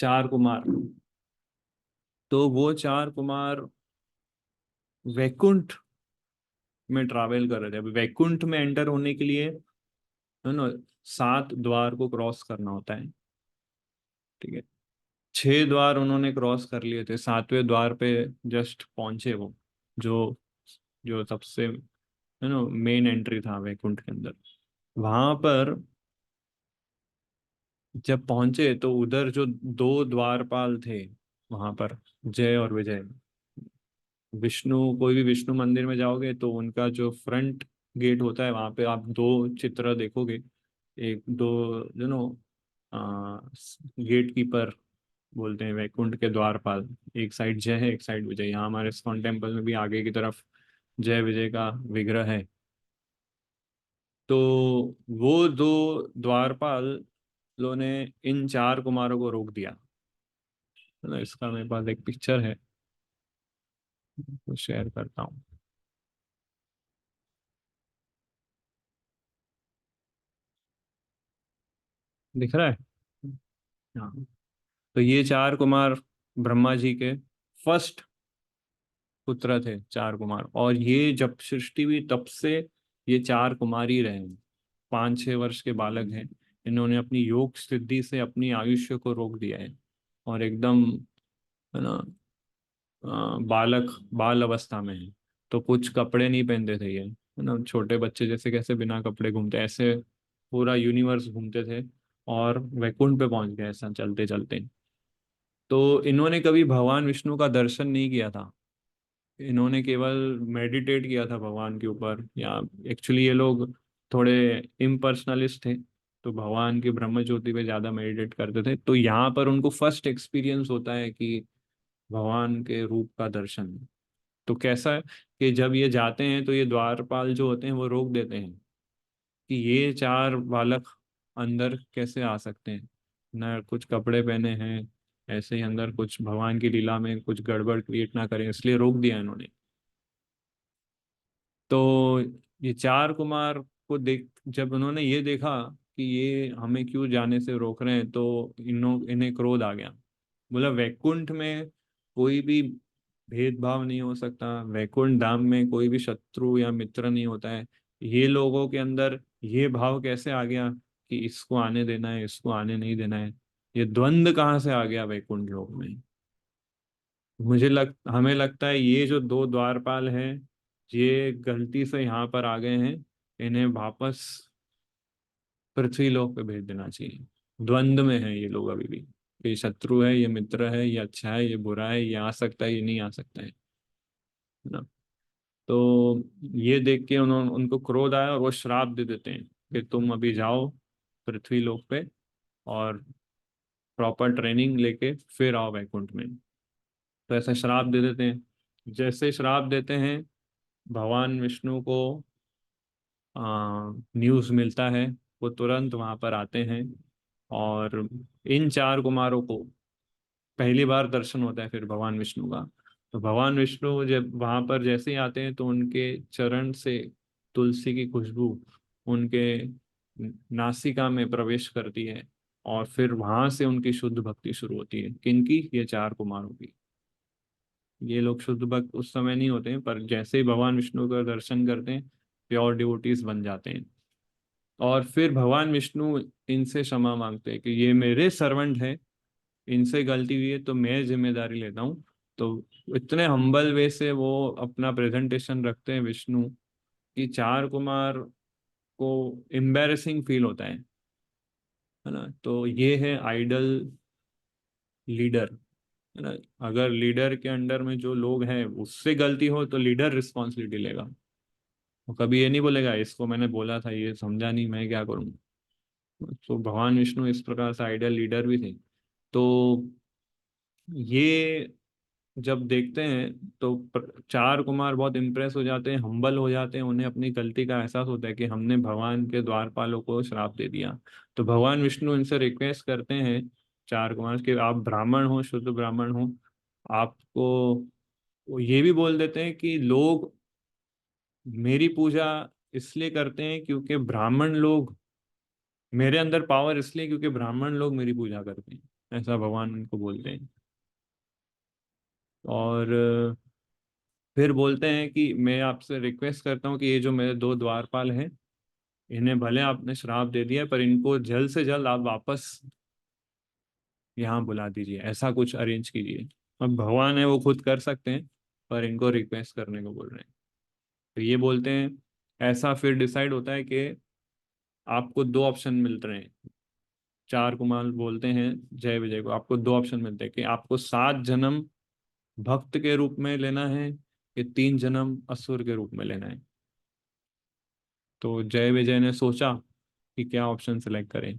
चार कुमार। तो वो चार कुमार वैकुंठ में ट्रैवल कर रहे थे। अभी वैकुंठ में एंटर होने के लिए है ना, सात द्वार को क्रॉस करना होता है। ठीक है। छह द्वार उन्होंने क्रॉस कर लिए थे, सातवें द्वार पे जस्ट पहुंचे वो। जो जो सबसे है ना मेन एंट्री था वैकुंठ के अंदर। वहां पर जब पहुंचे तो उधर जो दो द्वारपाल थे वहां पर, जय और विजय। विष्णु, कोई भी विष्णु मंदिर में जाओगे तो उनका जो फ्रंट गेट होता है वहां पे आप दो चित्र देखोगे। एक दो यू नो गेट कीपर बोलते हैं वैकुंठ के द्वारपाल। एक साइड जय है, एक साइड विजय। यहाँ हमारे इस्कॉन टेम्पल में भी आगे की तरफ जय विजय का विग्रह है। तो वो दो द्वारपालों ने इन चार कुमारों को रोक दिया। है ना, इसका मेरे पास एक पिक्चर है, तो शेयर करता हूँ। दिख रहा है? हाँ। तो ये चार कुमार ब्रह्मा जी के फर्स्ट पुत्र थे, चार कुमार। और ये जब सृष्टि हुई तब से ये चार कुमार ही रहे हैं। 5-6 वर्ष के बालक हैं। इन्होंने अपनी योग सिद्धि से अपनी आयुष्य को रोक दिया है। और एकदम है ना बालक बाल अवस्था में है। तो कुछ कपड़े नहीं पहनते थे ये, है ना, छोटे बच्चे जैसे कैसे बिना कपड़े घूमते ऐसे पूरा यूनिवर्स घूमते थे। और वैकुंठ पे पहुंच गए ऐसा चलते चलते। तो इन्होंने कभी भगवान विष्णु का दर्शन नहीं किया था। इन्होंने केवल मेडिटेट किया था भगवान के ऊपर। या एक्चुअली ये लोग थोड़े इम्पर्सनलिस्ट थे, तो भगवान की ब्रह्म ज्योति पे ज्यादा मेडिटेट करते थे। तो यहाँ पर उनको फर्स्ट एक्सपीरियंस होता है कि भगवान के रूप का दर्शन। तो कैसा है कि जब ये जाते हैं तो ये द्वारपाल जो होते हैं वो रोक देते हैं कि ये चार बालक अंदर कैसे आ सकते हैं, ना कुछ कपड़े पहने हैं, ऐसे ही अंदर कुछ भगवान की लीला में कुछ गड़बड़ क्रिएट ना करें, इसलिए रोक दिया इन्होंने। तो ये चार कुमार को देख, जब उन्होंने ये देखा कि ये हमें क्यों जाने से रोक रहे हैं, तो इन्हें क्रोध आ गया। बोला वैकुंठ में कोई भी भेदभाव नहीं हो सकता, वैकुंठ धाम में कोई भी शत्रु या मित्र नहीं होता है। ये लोगों के अंदर ये भाव कैसे आ गया कि इसको आने देना है, इसको आने नहीं देना है? ये द्वंद्व कहाँ से आ गया वैकुंठ लोक में? हमें लगता है ये जो दो द्वारपाल हैं ये गलती से यहाँ पर आ गए हैं। इन्हें वापस पृथ्वी लोक पे भेज देना चाहिए। द्वंद्व में है ये लोग अभी भी। ये शत्रु है, ये मित्र है, ये अच्छा है, ये बुरा है, ये आ सकता है, ये नहीं आ सकता है ना। तो ये देख के उन्होंने उनको क्रोध आया और वो श्राप दे देते हैं कि तुम अभी जाओ पृथ्वी लोक पे और प्रॉपर ट्रेनिंग लेके फिर आओ वैकुंठ में। तो ऐसा श्राप दे देते हैं। जैसे श्राप देते हैं, भगवान विष्णु को न्यूज़ मिलता है। वो तुरंत वहां पर आते हैं और इन चार कुमारों को पहली बार दर्शन होता है फिर भगवान विष्णु का। तो भगवान विष्णु जब वहां पर जैसे ही आते हैं तो उनके चरण से तुलसी की खुशबू उनके नासिका में प्रवेश करती है। और फिर वहां से उनकी शुद्ध भक्ति शुरू होती है। किनकी? ये चार कुमारों की। ये लोग शुद्ध भक्त उस समय नहीं होते हैं, पर जैसे ही भगवान विष्णु का दर्शन करते हैं प्योर डिवोटीज बन जाते हैं। और फिर भगवान विष्णु इनसे क्षमा मांगते हैं कि ये मेरे सर्वेंट है, इनसे गलती हुई है तो मैं जिम्मेदारी लेता हूँ। तो इतने हम्बल वे से वो अपना प्रेजेंटेशन रखते हैं विष्णु कि चार कुमार को एम्बेरसिंग फील होता है ना। तो ये है आइडल लीडर, है ना। अगर लीडर के अंडर में जो लोग हैं उससे गलती हो तो लीडर रिस्पॉन्सिबिलिटी लेगा। वो कभी ये नहीं बोलेगा इसको मैंने बोला था ये समझा नहीं, मैं क्या करूँ। तो भगवान विष्णु इस प्रकार से आइडियल लीडर भी थे। तो ये जब देखते हैं तो चार कुमार बहुत इम्प्रेस हो जाते हैं, हम्बल हो जाते हैं। उन्हें अपनी गलती का एहसास होता है कि हमने भगवान के द्वारपालों को श्राप दे दिया। तो भगवान विष्णु इनसे रिक्वेस्ट करते हैं, चार कुमार, कि आप ब्राह्मण हो, शुद्ध ब्राह्मण हो। आपको वो ये भी बोल देते हैं कि लोग मेरी पूजा इसलिए करते हैं क्योंकि ब्राह्मण लोग, मेरे अंदर पावर इसलिए क्योंकि ब्राह्मण लोग मेरी पूजा करते हैं। ऐसा भगवान उनको बोलते हैं। और फिर बोलते हैं कि मैं आपसे रिक्वेस्ट करता हूँ कि ये जो मेरे दो द्वारपाल हैं, इन्हें भले आपने श्राप दे दिया पर इनको जल्द से जल्द आप वापस यहाँ बुला दीजिए, ऐसा कुछ अरेंज कीजिए। अब भगवान है वो खुद कर सकते हैं, पर इनको रिक्वेस्ट करने को बोल रहे हैं। तो ये बोलते हैं, ऐसा फिर डिसाइड होता है कि आपको दो ऑप्शन मिल रहे हैं। चार कुमार बोलते हैं जय विजय को, आपको दो ऑप्शन मिलते हैं कि आपको 7 जन्म भक्त के रूप में लेना है कि 3 जन्म असुर के रूप में लेना है। तो जय विजय ने सोचा कि क्या ऑप्शन सिलेक्ट करें।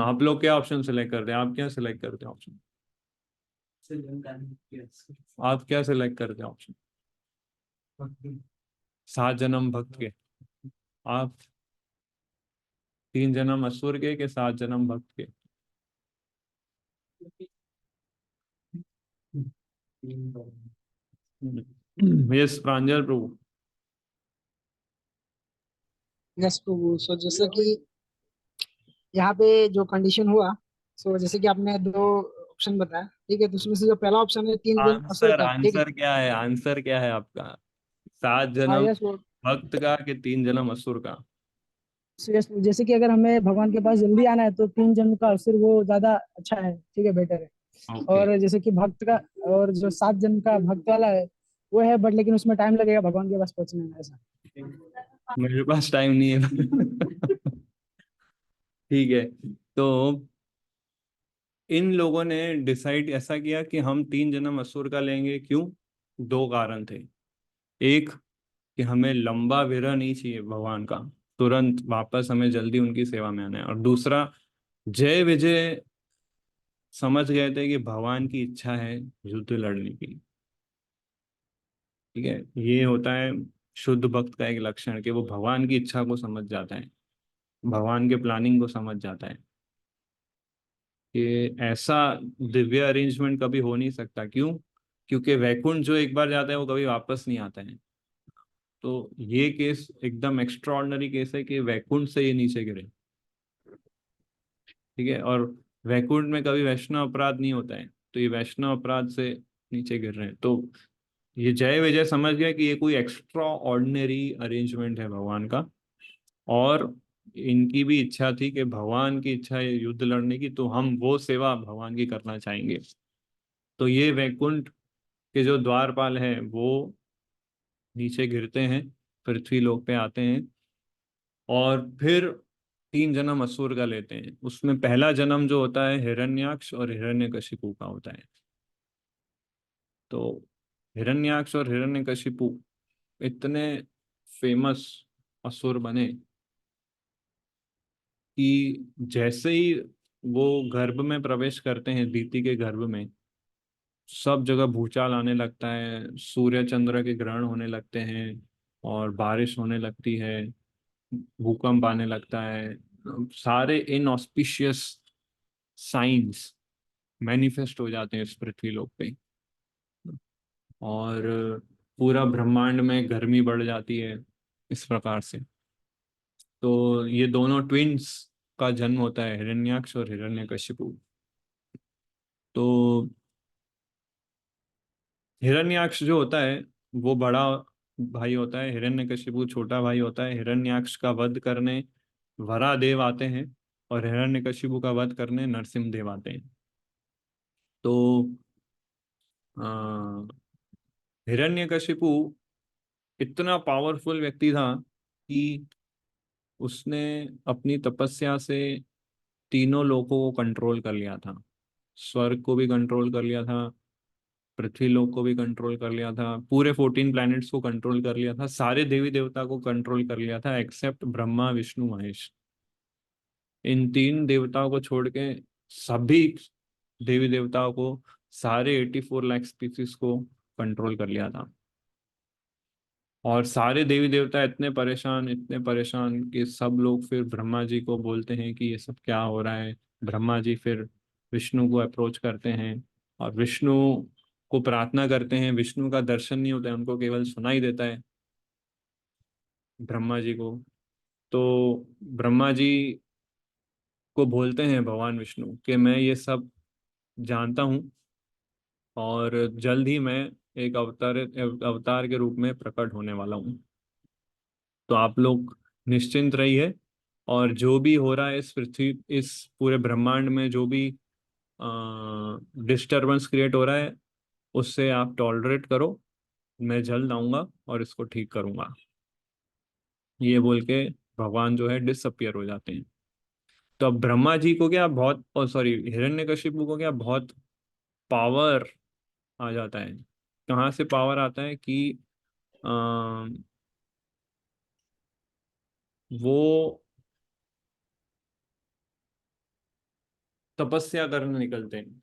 आप लोग क्या ऑप्शन सिलेक्ट करते हैं? आप क्या सिलेक्ट करते हैं ऑप्शन? आप क्या सिलेक्ट करते हैं ऑप्शन? 7 जन्म भक्त के। आप 3 जन्म असुर के कि 7 जन्म भक्त के? यस प्रांजल प्रभु। यस प्रभु। सो जैसे कि यहाँ पे जो कंडीशन हुआ, सो जैसे कि आपने दो ऑप्शन बताया, ठीक है, तो उसमें से जो पहला ऑप्शन है 3 जन्म असुर आंसर का, ठीक है। आंसर क्या है? आंसर क्या है आपका? सात हाँ जन्म यस। भक्त का कि 3 जन्म असुर का? यस, जैसे कि अगर हमें भगवान के पास जल्दी आना है तो 3 जन्म का असुर वो ज्यादा अच्छा है, ठीक है, बेटर है। ओके। और जैसे कि भक्त का, और जो 7 जन्म का भक्त वाला है वो है, बट लेकिन उसमें टाइम लगेगा भगवान के पास पहुंचने में, ऐसा। मेरे पास टाइम नहीं है। ठीक है। तो इन लोगों ने डिसाइड ऐसा किया कि हम 3 जन्म असुर का लेंगे। क्यों? दो कारण थे। एक, कि हमें लंबा विरह नहीं चाहिए भगवान का, तुरंत वापस हमें जल्दी उनकी सेवा में आना है। और दूसरा, जय विजय समझ गए थे कि भगवान की इच्छा है युद्ध लड़ने की। ठीक है, ये होता है शुद्ध भक्त का एक लक्षण कि वो भगवान की इच्छा को समझ जाता है, भगवान के प्लानिंग को समझ जाता है कि ऐसा दिव्य अरेंजमेंट कभी हो नहीं सकता। क्यों? क्योंकि वैकुंठ जो एक बार जाता है वो कभी वापस नहीं आता है। तो ये केस एकदम एक्स्ट्रा ऑर्डिनरी केस है कि वैकुंठ से ये नीचे गिरे। ठीक है, और वैकुंठ में कभी वैष्णव अपराध नहीं होता है, तो ये वैष्णव अपराध से नीचे गिर रहे हैं। तो ये जय विजय समझ गया कि ये कोई एक्स्ट्रा ऑर्डिनरी अरेंजमेंट है भगवान का। और इनकी भी इच्छा थी कि भगवान की इच्छा है युद्ध लड़ने की, तो हम वो सेवा भगवान की करना चाहेंगे। तो ये वैकुंठ के जो द्वारपाल हैं वो नीचे गिरते हैं, पृथ्वी लोक पे आते हैं, और फिर 3 जन्म असुर का लेते हैं। उसमें पहला जन्म जो होता है हिरण्याक्ष और हिरण्यकशिपु का होता है। तो हिरण्याक्ष और हिरण्यकशिपु इतने फेमस असुर बने कि जैसे ही वो गर्भ में प्रवेश करते हैं, दीति के गर्भ में, सब जगह भूचाल आने लगता है, सूर्य चंद्र के ग्रहण होने लगते हैं, और बारिश होने लगती है, भूकंप आने लगता है। सारे इनऑस्पिशियस साइंस मैनिफेस्ट हो जाते हैं इस पृथ्वी लोक पे। और पूरा ब्रह्मांड में गर्मी बढ़ जाती है इस प्रकार से। तो ये दोनों ट्विन्स का जन्म होता है, हिरण्याक्ष और हिरण्यकशिपु। तो हिरण्याक्ष जो होता है वो बड़ा भाई होता है, हिरण्यकशिपु छोटा भाई होता है। हिरण्याक्ष का वध करने वरा देव आते हैं, और हिरण्यकशिपु का वध करने नरसिम्ह देव आते हैं। तो हिरण्यकशिपु इतना पावरफुल व्यक्ति था कि उसने अपनी तपस्या से तीनों लोकों को कंट्रोल कर लिया था। स्वर्ग को भी कंट्रोल कर लिया था, पृथ्वी लोक को भी कंट्रोल कर लिया था, पूरे 14 प्लैनेट्स को कंट्रोल कर लिया था, सारे देवी देवता को कंट्रोल कर लिया था, एक्सेप्ट ब्रह्मा विष्णु महेश। इन 3 देवताओं को छोड़ के सभी देवी देवताओं को, सारे 84 लाख स्पीसीज को कंट्रोल कर लिया था। और सारे देवी देवता इतने परेशान, इतने परेशान कि सब लोग फिर ब्रह्मा जी को बोलते हैं कि ये सब क्या हो रहा है। ब्रह्मा जी फिर विष्णु को अप्रोच करते हैं, और विष्णु को प्रार्थना करते हैं। विष्णु का दर्शन नहीं होता है, उनको केवल सुनाई देता है ब्रह्मा जी को। तो ब्रह्मा जी को बोलते हैं भगवान विष्णु कि मैं ये सब जानता हूँ, और जल्द ही मैं एक अवतार के रूप में प्रकट होने वाला हूँ। तो आप लोग निश्चिंत रहिए, और जो भी हो रहा है इस पृथ्वी, इस पूरे ब्रह्मांड में जो भी डिस्टरबेंस क्रिएट हो रहा है, उससे आप टॉलरेट करो। मैं जल्द आऊंगा और इसको ठीक करूंगा। ये बोल के भगवान जो है डिसअपियर हो जाते हैं। तो अब ब्रह्मा जी को क्या बहुत, ओ सॉरी, हिरण्यकशिपु को क्या बहुत पावर आ जाता है। कहाँ से पावर आता है कि अ, वो तपस्या करने निकलते हैं।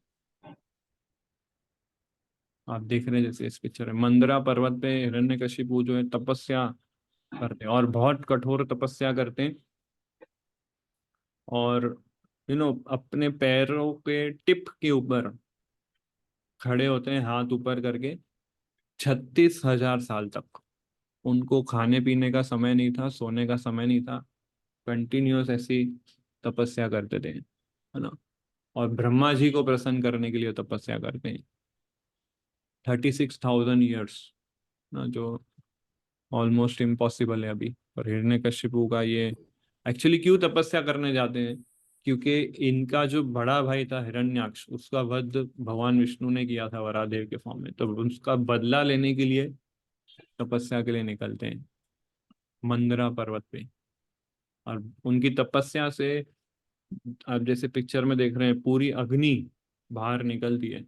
आप देख रहे हैं जैसे इस पिक्चर में मंदरा पर्वत पे हिरण्यकशिपु जो है तपस्या करते हैं, और बहुत कठोर तपस्या करते हैं। और अपने पैरों के टिप के ऊपर खड़े होते हैं, हाथ ऊपर करके, 36,000 साल तक। उनको खाने पीने का समय नहीं था, सोने का समय नहीं था, कंटिन्यूअस ऐसी तपस्या करते थे, है ना। और ब्रह्मा जी को प्रसन्न करने के लिए तपस्या करते हैं 36,000 ईयर्स, ना, जो ऑलमोस्ट इम्पॉसिबल है अभी। और हिरण्यकशिपु का ये एक्चुअली क्यों तपस्या करने जाते हैं, क्योंकि इनका जो बड़ा भाई था हिरण्याक्ष, उसका वध भगवान विष्णु ने किया था वरादेव के फॉर्म में, तो उसका बदला लेने के लिए तपस्या के लिए निकलते हैं मंदरा पर्वत पे। और उनकी तपस्या से आप जैसे पिक्चर में देख रहे हैं पूरी अग्नि बाहर निकलती है,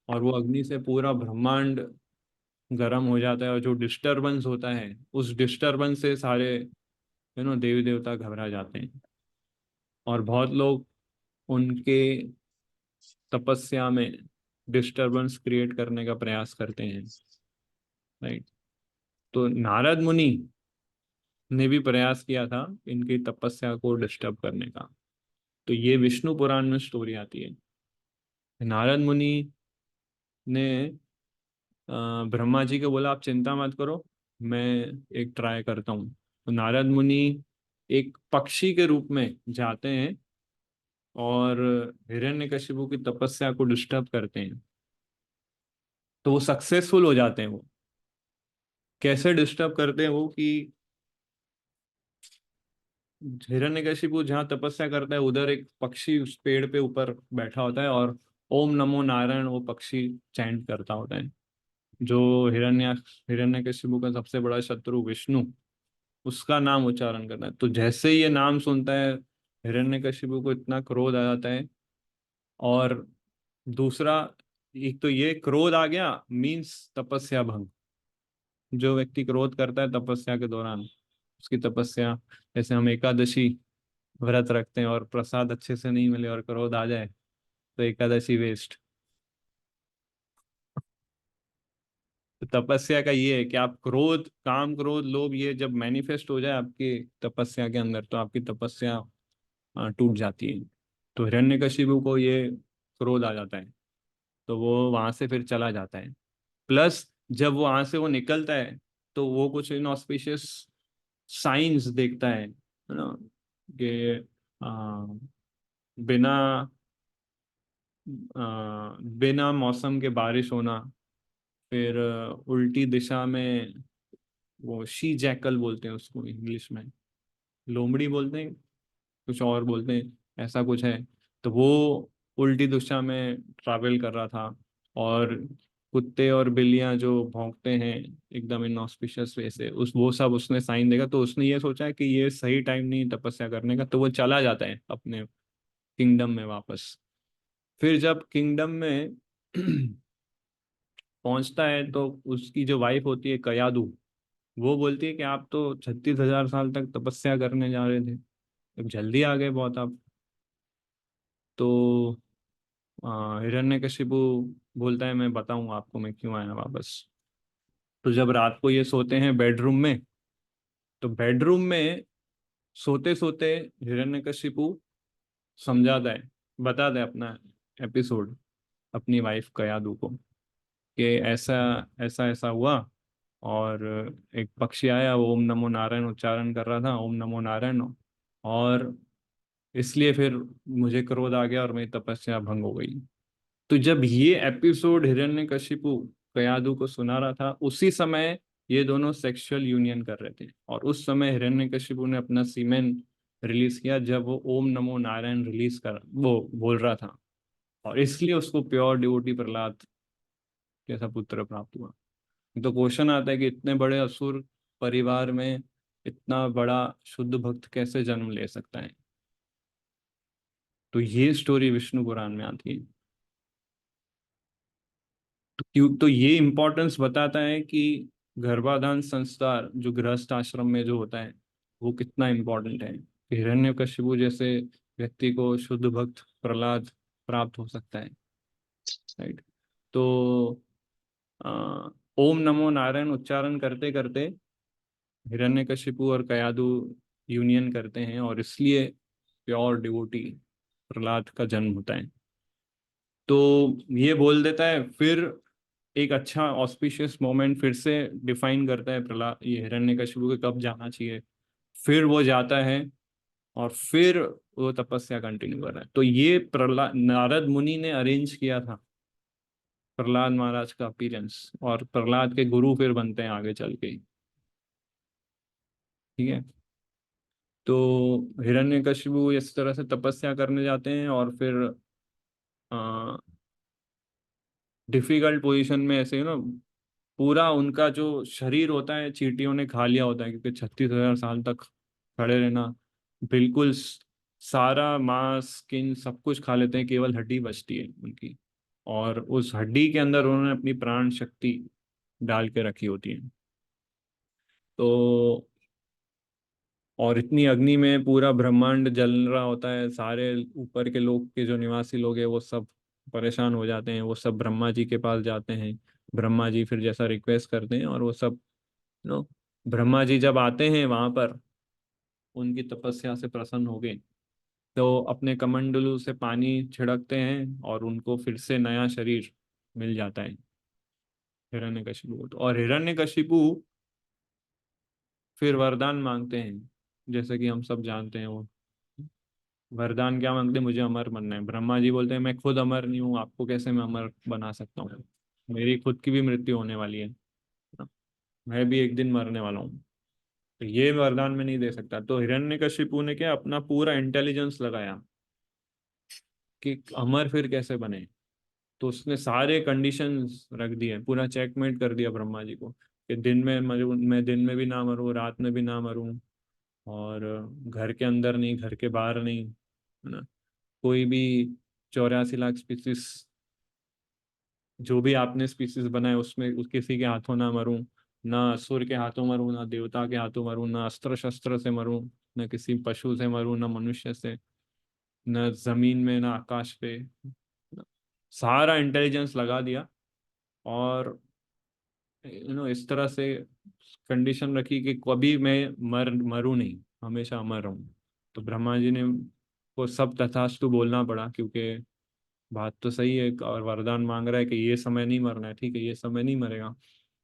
और वो अग्नि से पूरा ब्रह्मांड गर्म हो जाता है, और जो डिस्टरबेंस होता है उस डिस्टरबेंस से सारे देवी देवता घबरा जाते हैं। और बहुत लोग उनके तपस्या में डिस्टरबेंस क्रिएट करने का प्रयास करते हैं, राइट। तो नारद मुनि ने भी प्रयास किया था इनकी तपस्या को डिस्टर्ब करने का। तो ये विष्णु पुराण में स्टोरी आती है। नारद मुनि ने ब्रह्मा जी को बोला आप चिंता मत करो, मैं एक ट्राई करता हूँ। तो नारद मुनि एक पक्षी के रूप में जाते हैं और हिरण्यकशिपु की तपस्या को डिस्टर्ब करते हैं। तो वो सक्सेसफुल हो जाते हैं। वो कैसे डिस्टर्ब करते हैं वो कि हिरण्यकशिपु जहाँ तपस्या करता है उधर एक पक्षी उस पेड़ पे ऊपर बैठा होता है, और ओम नमो नारायण वो पक्षी चैंट करता होता है। जो हिरण्यकशिपु का सबसे बड़ा शत्रु विष्णु, उसका नाम उच्चारण करना है। तो जैसे ही ये नाम सुनता है हिरण्यकशिपु को इतना क्रोध आ जाता है। और दूसरा, एक तो ये क्रोध आ गया मीन्स तपस्या भंग। जो व्यक्ति क्रोध करता है तपस्या के दौरान, उसकी तपस्या, जैसे हम एकादशी व्रत रखते हैं और प्रसाद अच्छे से नहीं मिले और क्रोध आ जाए तो एकादशी वेस्ट। तो तपस्या का ये है कि आप क्रोध, काम, क्रोध, लोभ, ये जब मैनिफेस्ट हो जाए आपकी तपस्या के अंदर, तो आपकी तपस्या टूट जाती है। तो हिरण्यकशिपु को ये क्रोध आ जाता है, तो वो वहां से फिर चला जाता है। प्लस जब वो वहां से वो निकलता है तो वो कुछ इनऑस्पिशियस साइंस देखता है ना, कि आ, बिना बिना मौसम के बारिश होना, फिर उल्टी दिशा में, वो शी जैकल बोलते हैं उसको इंग्लिश में, लोमड़ी बोलते हैं, कुछ और बोलते हैं, ऐसा कुछ है। तो वो उल्टी दिशा में ट्रैवल कर रहा था, और कुत्ते और बिल्लियां जो भौंकते हैं एकदम इनऑस्पिशियस वे से, उस वो सब उसने साइन देखा। तो उसने ये सोचा कि ये सही टाइम नहीं तपस्या करने का, तो वो चला जाता है अपने किंगडम में वापस। फिर जब किंगडम में पहुंचता है तो उसकी जो वाइफ होती है कयादू, वो बोलती है कि आप तो 36,000 साल तक तपस्या करने जा रहे थे, अब जल्दी आ गए बहुत आप। तो हिरण्यकशिपु बोलता है मैं बताऊंगा आपको मैं क्यों आया वापस। तो जब रात को ये सोते हैं बेडरूम में, तो बेडरूम में सोते सोते हिरण्यकशिपु समझाता है, बताता है अपना एपिसोड अपनी वाइफ कयादू को, कि ऐसा ऐसा ऐसा हुआ, और एक पक्षी आया, वो ओम नमो नारायण उच्चारण कर रहा था, ओम नमो नारायण, और इसलिए फिर मुझे क्रोध आ गया और मेरी तपस्या भंग हो गई। तो जब ये एपिसोड हिरण्यकशिपु कयादू को सुना रहा था, उसी समय ये दोनों सेक्सुअल यूनियन कर रहे थे। और उस समय हिरण्यकशिपु ने अपना सीमेन रिलीज किया जब वो ओम नमो नारायण रिलीज कर वो बोल रहा था, और इसलिए उसको प्योर डिवोटी प्रहलाद जैसा पुत्र प्राप्त हुआ। तो क्वेश्चन आता है कि इतने बड़े असुर परिवार में इतना बड़ा शुद्ध भक्त कैसे जन्म ले सकता है। तो ये स्टोरी विष्णु पुराण में आती है। तो क्यों, तो ये इम्पोर्टेंस बताता है कि गर्भाधान संस्कार जो गृहस्थ आश्रम में जो होता है वो कितना इम्पोर्टेंट है। हिरण्यकशिपु जैसे व्यक्ति को शुद्ध भक्त प्रहलाद प्राप्त हो सकता है, राइट। तो अ, ओम नमो नारायण उच्चारण करते करते हिरण्यकशिपु और कयादु यूनियन करते हैं, और इसलिए प्योर डिवोटी प्रहलाद का जन्म होता है। तो ये बोल देता है फिर, एक अच्छा ऑस्पिशियस मोमेंट फिर से डिफाइन करता है प्रहलाद ये हिरण्यकशिपु को कब जाना चाहिए। फिर वो जाता है, और फिर वो तपस्या कंटिन्यू कर रहा है। तो ये प्रहलाद नारद मुनि ने अरेंज किया था प्रहलाद महाराज का अपीयरेंस, और प्रहलाद के गुरु फिर बनते हैं आगे चल के, ठीक है। तो हिरण्यकशिपु इस तरह से तपस्या करने जाते हैं, और फिर डिफिकल्ट पोजीशन में ऐसे पूरा उनका जो शरीर होता है चींटियों ने खा लिया होता है, क्योंकि 36,000 साल तक खड़े रहना, बिल्कुल सारा मांस स्किन सब कुछ खा लेते हैं, केवल हड्डी बचती है उनकी। और उस हड्डी के अंदर उन्होंने अपनी प्राण शक्ति डाल के रखी होती है। तो और इतनी अग्नि में पूरा ब्रह्मांड जल रहा होता है, सारे ऊपर के लोग के जो निवासी लोग हैं वो सब परेशान हो जाते हैं, वो सब ब्रह्मा जी के पास जाते हैं। ब्रह्मा जी फिर जैसा रिक्वेस्ट करते हैं, और वो सब नो ब्रह्मा जी जब आते हैं वहां पर उनकी तपस्या से प्रसन्न हो गए, तो अपने कमंडलू से पानी छिड़कते हैं, और उनको फिर से नया शरीर मिल जाता है हिरण्यकशिपु को। तो और हिरण्यकशिपु फिर वरदान मांगते हैं, जैसे कि हम सब जानते हैं वो वरदान क्या मांगते हैं, मुझे अमर बनना है। ब्रह्मा जी बोलते हैं मैं खुद अमर नहीं हूँ, आपको कैसे मैं अमर बना सकता हूँ, मेरी खुद की भी मृत्यु होने वाली है ना? मैं भी एक दिन मरने वाला हूँ, तो ये वरदान मैं नहीं दे सकता। तो हिरण्यकशिपु ने क्या अपना पूरा इंटेलिजेंस लगाया कि अमर फिर कैसे बने। तो उसने सारे कंडीशंस रख दिए, पूरा चेकमेट कर दिया ब्रह्मा जी को कि दिन में मरूं, मैं दिन में भी ना मरूं, रात में भी ना मरूं, और घर के अंदर नहीं, घर के बाहर नहीं, है ना। कोई भी 84 लाख स्पीसीज जो भी आपने स्पीसीज बनाए उसमें किसी के हाथों ना मरूं, ना असुर के हाथों मरूं, ना देवता के हाथों मरूं, ना अस्त्र शस्त्र से मरूं, ना किसी पशु से मरूं, ना मनुष्य से, ना जमीन में, ना आकाश पे। सारा इंटेलिजेंस लगा दिया, और इस तरह से कंडीशन रखी कि कभी मैं मरूं नहीं, हमेशा अमर रहूं। तो ब्रह्मा जी ने को सब तथास्तु बोलना पड़ा, क्योंकि बात तो सही है, और वरदान मांग रहा है कि ये समय नहीं मरना है, ठीक है ये समय नहीं मरेगा।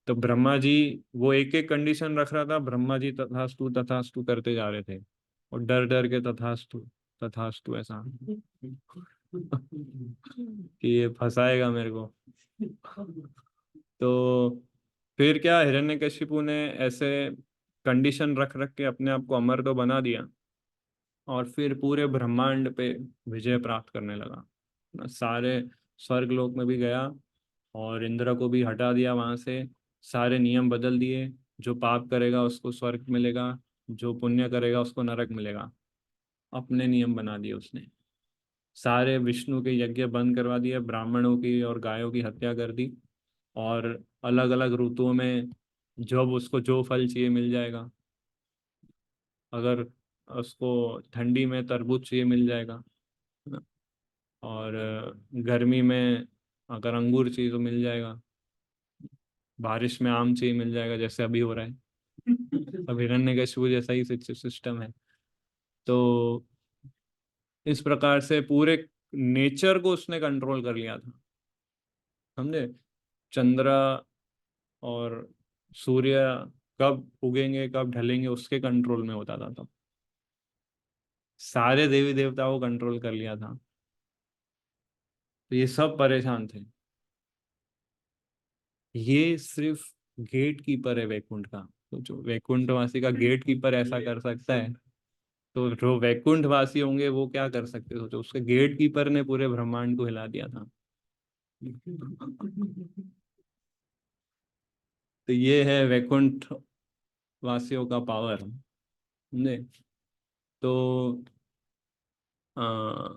तो ब्रह्मा जी वो एक एक कंडीशन रख रहा था, ब्रह्मा जी तथास्तु तथास्तु करते जा रहे थे, और डर डर के तथास्तु तथास्तु ऐसा कि ये फंसाएगा मेरे को। तो फिर क्या, हिरण्यकशिपु ने ऐसे कंडीशन रख रख के अपने आप को अमर तो बना दिया, और फिर पूरे ब्रह्मांड पे विजय प्राप्त करने लगा ना। सारे स्वर्ग लोक में भी गया, और इंद्र को भी हटा दिया वहां से, सारे नियम बदल दिए। जो पाप करेगा उसको स्वर्ग मिलेगा, जो पुण्य करेगा उसको नरक मिलेगा, अपने नियम बना दिए उसने। सारे विष्णु के यज्ञ बंद करवा दिए, ब्राह्मणों की और गायों की हत्या कर दी, और अलग अलग ऋतुओं में जब उसको जो फल चाहिए मिल जाएगा। अगर उसको ठंडी में तरबूज चाहिए मिल जाएगा, है ना? और गर्मी में अगर अंगूर चाहिए तो मिल जाएगा, बारिश में आम चाहिए मिल जाएगा, जैसे अभी हो रहा है। अब हिरण्यकशिपु जैसा ही सिस्टम है। तो इस प्रकार से पूरे नेचर को उसने कंट्रोल कर लिया था, समझे। चंद्र और सूर्य कब उगेंगे कब ढलेंगे उसके कंट्रोल में होता था तब। सारे देवी देवताओं को कंट्रोल कर लिया था। तो ये सब परेशान थे। ये सिर्फ गेट कीपर है वैकुंठ का। तो जो वैकुंठवासी का गेट कीपर ऐसा कर सकता है, तो जो वैकुंठवासी होंगे वो क्या कर सकते? सोचो, उसके गेट कीपर ने पूरे ब्रह्मांड को हिला दिया था। तो ये है वैकुंठ वासियों का पावर। समझे? तो आ,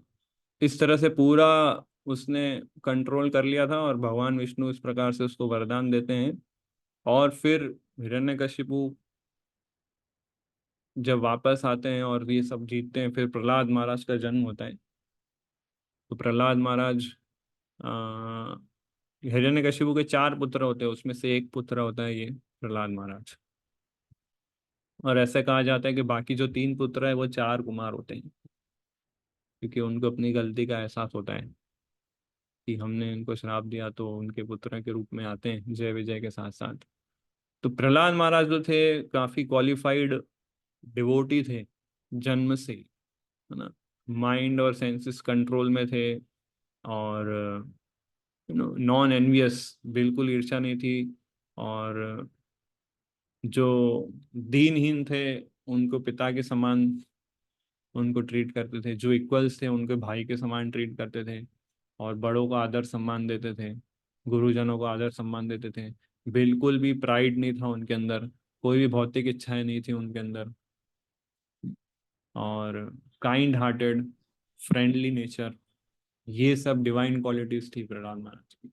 इस तरह से पूरा उसने कंट्रोल कर लिया था, और भगवान विष्णु इस प्रकार से उसको वरदान देते हैं। और फिर हिरण्यकशिपु जब वापस आते हैं और ये सब जीतते हैं, फिर प्रहलाद महाराज का जन्म होता है। तो प्रहलाद महाराज, आ, हिरण्यकशिपु के चार पुत्र होते हैं, उसमें से एक पुत्र होता है ये प्रहलाद महाराज। और ऐसे कहा जाता है कि बाकी जो तीन पुत्र है वो चार कुमार होते हैं, क्योंकि उनको अपनी गलती का एहसास होता है कि हमने इनको श्राप दिया, तो उनके पुत्र के रूप में आते हैं जय विजय के साथ साथ। तो प्रहलाद महाराज जो थे, काफी क्वालिफाइड डिवोटी थे जन्म से ही, है ना। माइंड और सेंसेस कंट्रोल में थे, और नॉन एनवियस, बिल्कुल ईर्ष्या नहीं थी। और जो दीनहीन थे उनको पिता के समान उनको ट्रीट करते थे, जो इक्वल्स थे उनके भाई के समान ट्रीट करते थे, और बड़ों को आदर सम्मान देते थे, गुरुजनों को आदर सम्मान देते थे। बिल्कुल भी प्राइड नहीं था उनके अंदर, कोई भी भौतिक इच्छाएं नहीं थी उनके अंदर। और काइंड हार्टेड, फ्रेंडली नेचर, ये सब डिवाइन क्वालिटीज थी प्रहलाद महाराज की।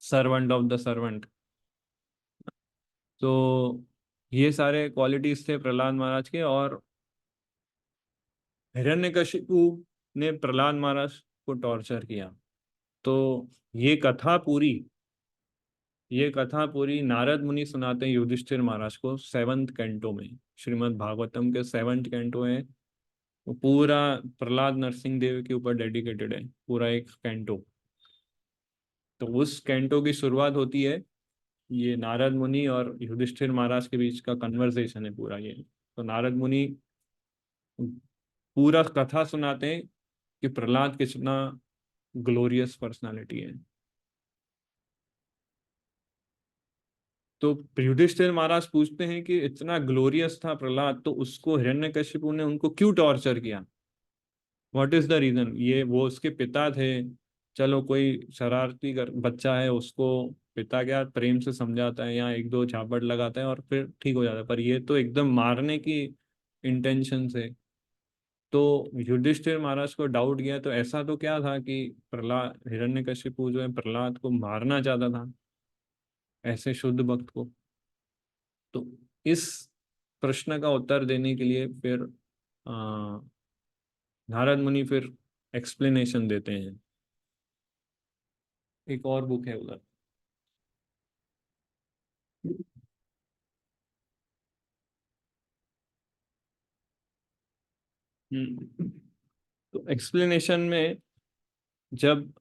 Servant of the servant. तो ये सारे क्वालिटीज थे प्रहलाद महाराज के। और हिरण्यकशिपु ने प्रहलाद महाराज को टॉर्चर किया। तो ये कथा पूरी ये कथा पूरी नारद मुनि सुनाते हैं युधिष्ठिर महाराज को सेवंथ कैंटो में। श्रीमद् भागवतम के सेवंथ कैंटो है, वो पूरा प्रहलाद नरसिंह देव के ऊपर डेडिकेटेड है, पूरा एक कैंटो। तो उस कैंटो की शुरुआत होती है, ये नारद मुनि और युधिष्ठिर महाराज के बीच का कन्वर्सेशन है पूरा ये। तो नारद मुनि पूरा कथा सुनाते हैं कि प्रहलाद कितना ग्लोरियस पर्सनालिटी है। तो युधिष्ठिर महाराज पूछते हैं कि इतना ग्लोरियस था प्रहलाद, तो उसको हिरण्यकशिपु ने उनको क्यों टॉर्चर किया? What is the reason? ये वो उसके पिता थे। चलो, कोई शरारती बच्चा है, उसको पिता क्या प्रेम से समझाता है या एक दो झापड़ लगाता है और फिर ठीक हो जाता है, पर ये तो एकदम मारने की इंटेंशन से। तो युधिष्ठिर महाराज को डाउट गया, तो ऐसा तो क्या था कि प्रहलाद, हिरण्यकशिपु जो है प्रहलाद को मारना चाहता था, ऐसे शुद्ध भक्त को? तो इस प्रश्न का उत्तर देने के लिए फिर आ, नारद मुनि फिर एक्सप्लेनेशन देते हैं। एक और बुक है उधर। तो एक्सप्लेनेशन में जब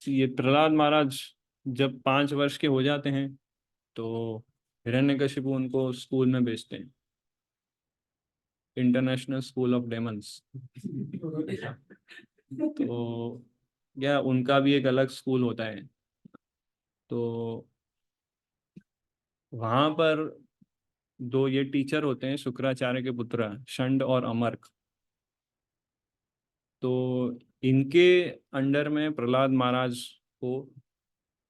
ये प्रहलाद महाराज जब 5 वर्ष के हो जाते हैं, तो हिरण्यकशिपु उनको स्कूल में भेजते हैं, इंटरनेशनल स्कूल ऑफ डेमंस। तो या उनका भी एक अलग स्कूल होता है। तो वहां पर दो ये टीचर होते हैं, शुक्राचार्य के पुत्र शंड और अमर्क। तो इनके अंडर में प्रहलाद महाराज को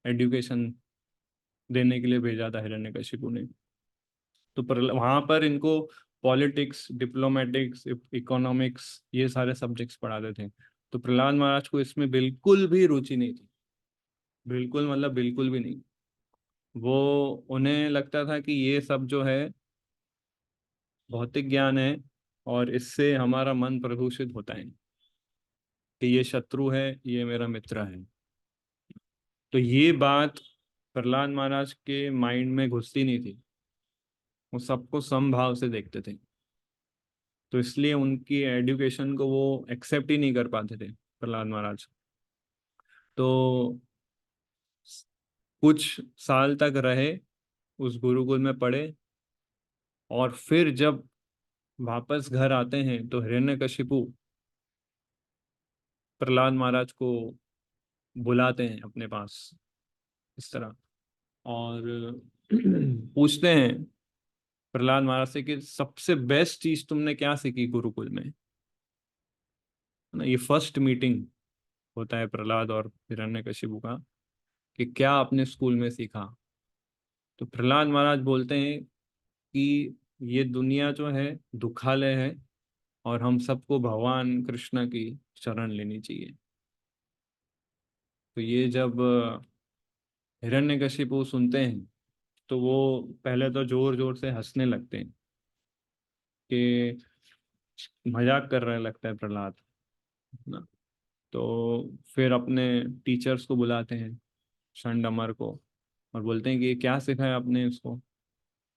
एजुकेशन देने के लिए भेजा था हिरण्यकशिपु ने। तो वहां पर इनको पॉलिटिक्स, डिप्लोमेटिक्स, इकोनॉमिक्स, ये सारे सब्जेक्ट्स पढ़ाते थे। तो प्रहलाद महाराज को इसमें बिल्कुल भी रुचि नहीं थी, बिल्कुल मतलब बिल्कुल भी नहीं। वो, उन्हें लगता था कि ये सब जो है भौतिक ज्ञान है, और इससे हमारा मन प्रदूषित होता है, कि ये शत्रु है, ये मेरा मित्र है। तो ये बात प्रहलाद महाराज के माइंड में घुसती नहीं थी, वो सबको समभाव से देखते थे। तो इसलिए उनकी एजुकेशन को वो एक्सेप्ट ही नहीं कर पाते थे प्रहलाद महाराज। तो कुछ साल तक रहे, उस गुरुकुल में पढ़े, और फिर जब वापस घर आते हैं तो हिरण्यकशिपु प्रहलाद महाराज को बुलाते हैं अपने पास इस तरह, और पूछते हैं प्रहलाद महाराज से कि सबसे बेस्ट चीज तुमने क्या सीखी गुरुकुल में, है ना। ये फर्स्ट मीटिंग होता है प्रहलाद और हिरण्यकशिपु का, कि क्या आपने स्कूल में सीखा। तो प्रहलाद महाराज बोलते हैं कि ये दुनिया जो है दुखालय है, और हम सबको भगवान कृष्ण की शरण लेनी चाहिए। तो ये जब हिरण्यकशिपु सुनते हैं तो वो पहले तो जोर जोर से हंसने लगते हैं, कि मजाक कर रहे लगता है प्रहलाद, है ना। तो फिर अपने टीचर्स को बुलाते हैं, शंडमर को, और बोलते हैं कि ये क्या सिखाया आपने इसको,